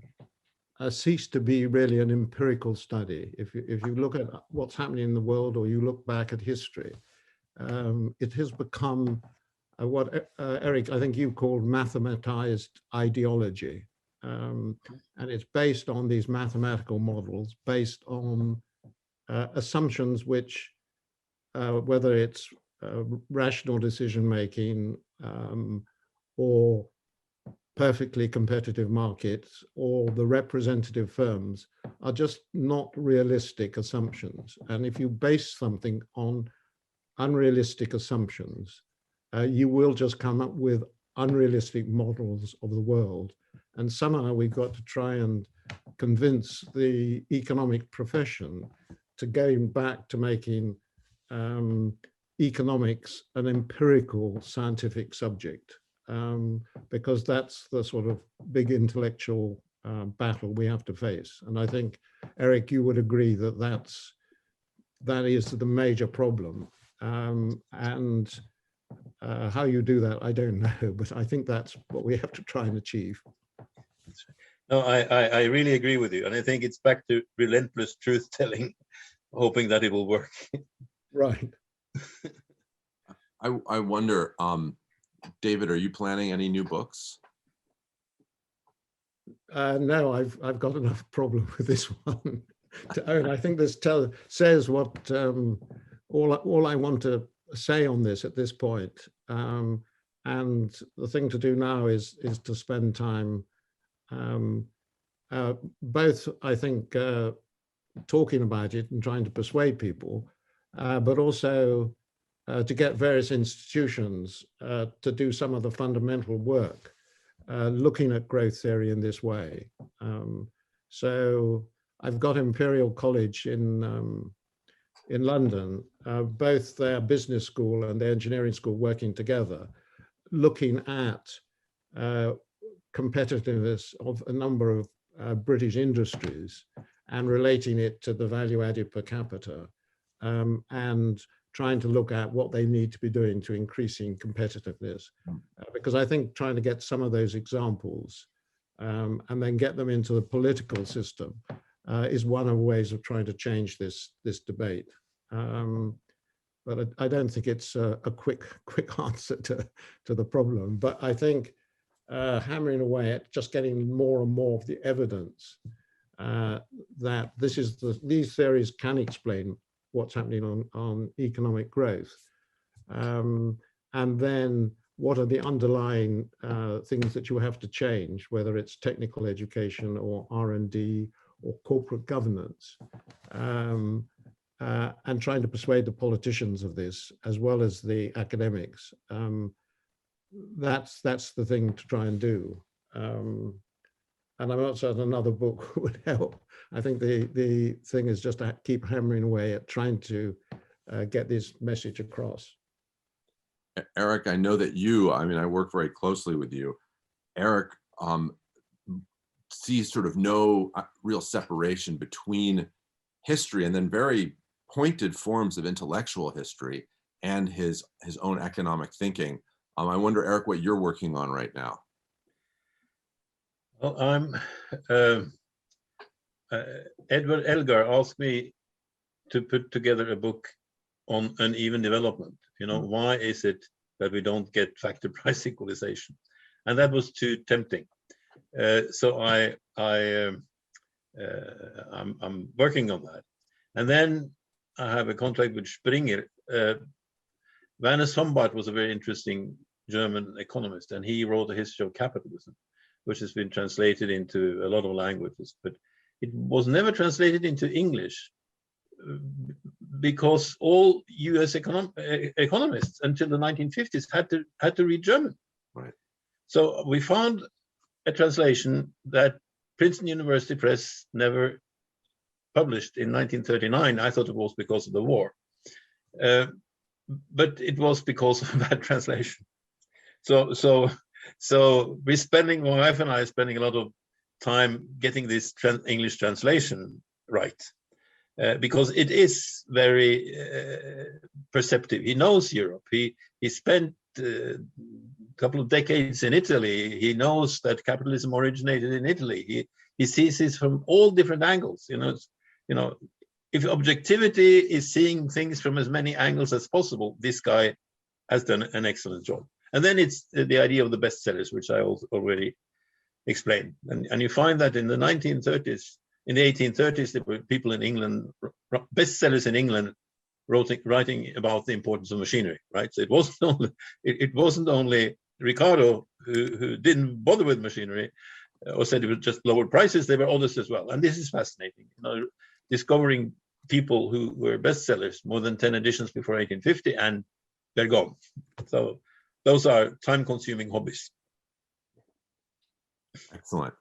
ceased to be really an empirical study. If you look at what's happening in the world, or you look back at history, it has become what Erik, I think you called mathematized ideology. And it's based on these mathematical models, based on assumptions which, whether it's rational decision-making or perfectly competitive markets or the representative firms, are just not realistic assumptions. And if you base something on unrealistic assumptions, you will just come up with unrealistic models of the world. And somehow we've got to try and convince the economic profession to go back to making economics an empirical scientific subject, because that's the sort of big intellectual battle we have to face. And I think, Erik, you would agree that that is the major problem. And how you do that, I don't know, but I think that's what we have to try and achieve. No, I really agree with you. And I think it's back to relentless truth telling, hoping that it will work. Right. I wonder, David, are you planning any new books? No, I've got enough problem with this one to own. I think this says what all I want to say on this at this point. And the thing to do now is to spend time both, I think, talking about it and trying to persuade people, but also to get various institutions to do some of the fundamental work, looking at growth theory in this way. So I've got Imperial College in London, both their business school and their engineering school working together, looking at competitiveness of a number of British industries and relating it to the value added per capita, and trying to look at what they need to be doing to increasing competitiveness. Because I think trying to get some of those examples and then get them into the political system is one of the ways of trying to change this debate. But I don't think it's a quick answer to the problem. But I think hammering away at just getting more and more of the evidence that these theories can explain what's happening on economic growth, and then what are the underlying things that you have to change, whether it's technical education or R&D or corporate governance, and trying to persuade the politicians of this as well as the academics. That's the thing to try and do. And I'm not certain another book would help. I think the thing is just to keep hammering away at trying to get this message across. Erik, I know that I work very closely with you. Erik sees sort of no real separation between history and then very pointed forms of intellectual history and his own economic thinking. I wonder, Erik, what you're working on right now. Well, Edward Elgar asked me to put together a book on uneven development. Why is it that we don't get factor price equalization? And that was too tempting. So I'm working on that. And then I have a contract with Springer. Werner Sombart was a very interesting German economist, and he wrote a history of capitalism, which has been translated into a lot of languages, but it was never translated into English because all US economists until the 1950s had to read German. Right. So we found a translation that Princeton University Press never published in 1939. I thought it was because of the war, but it was because of that translation. So we're spending, my wife and I are spending a lot of time getting this English translation right, because it is very perceptive. He knows Europe. He spent a couple of decades in Italy. He knows that capitalism originated in Italy. He sees this from all different angles. If objectivity is seeing things from as many angles as possible, this guy has done an excellent job. And then it's the idea of the bestsellers, which I already explained. And you find that in the 1930s, in the 1830s, there were people in England, bestsellers in England, writing about the importance of machinery, right? So it wasn't only Ricardo who didn't bother with machinery or said it was just lower prices. There were others as well. And this is fascinating, discovering people who were bestsellers, more than 10 editions before 1850, and they're gone. So those are time-consuming hobbies. Excellent.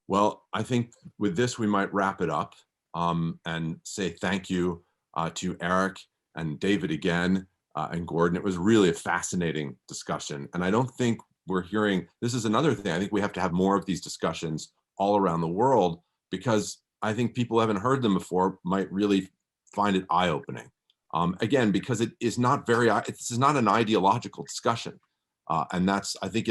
Well, I think with this, we might wrap it up and say thank you to Erik and David again, and Gordon. It was really a fascinating discussion. And I don't think we're hearing, this is another thing, I think we have to have more of these discussions all around the world, because I think people who haven't heard them before might really find it eye-opening. Again, because this is not an ideological discussion. And that's, I think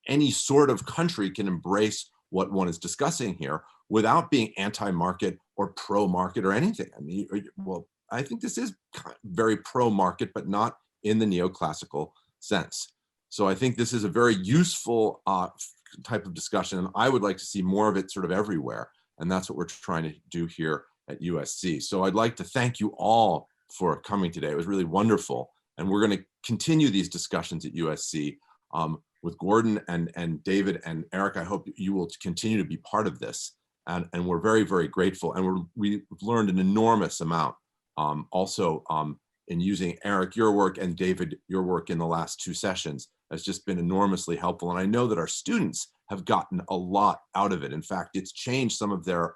any sort of country can embrace what one is discussing here without being anti-market or pro-market or anything. I mean, well, I think this is very pro-market, but not in the neoclassical sense. So I think this is a very useful type of discussion, and I would like to see more of it sort of everywhere. And that's what we're trying to do here at USC. So I'd like to thank you all for coming today. It was really wonderful. And we're going to continue these discussions at USC with Gordon and David and Erik. I hope you will continue to be part of this. and we're very, very grateful. And we've learned an enormous amount also in using Erik, your work, and David, your work in the last 2 sessions has just been enormously helpful. And I know that our students have gotten a lot out of it. In fact, it's changed some of their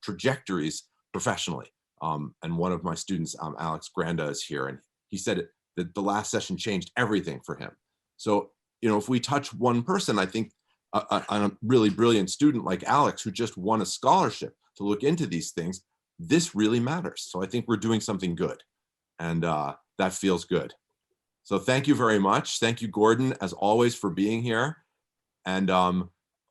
trajectories professionally. And one of my students, Alex Granda, is here, and he said that the last session changed everything for him. So, you know, if we touch one person, I think a really brilliant student like Alex, who just won a scholarship to look into these things, this really matters. So I think we're doing something good, and that feels good. So thank you very much. Thank you, Gordon, as always, for being here, and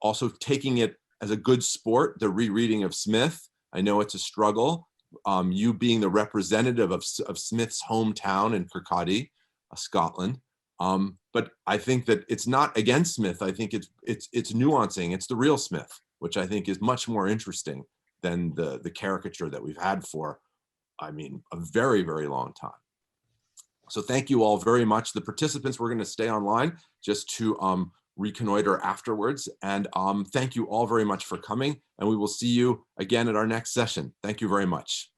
also taking it as a good sport, the rereading of Smith. I know it's a struggle. You being the representative of Smith's hometown in Kirkcaldy, Scotland. But I think that it's not against Smith. I think it's nuancing. It's the real Smith, which I think is much more interesting than the caricature that we've had for, I mean, a very, very long time. So thank you all very much. The participants, we're going to stay online just to reconnoiter afterwards. And thank you all very much for coming. And we will see you again at our next session. Thank you very much.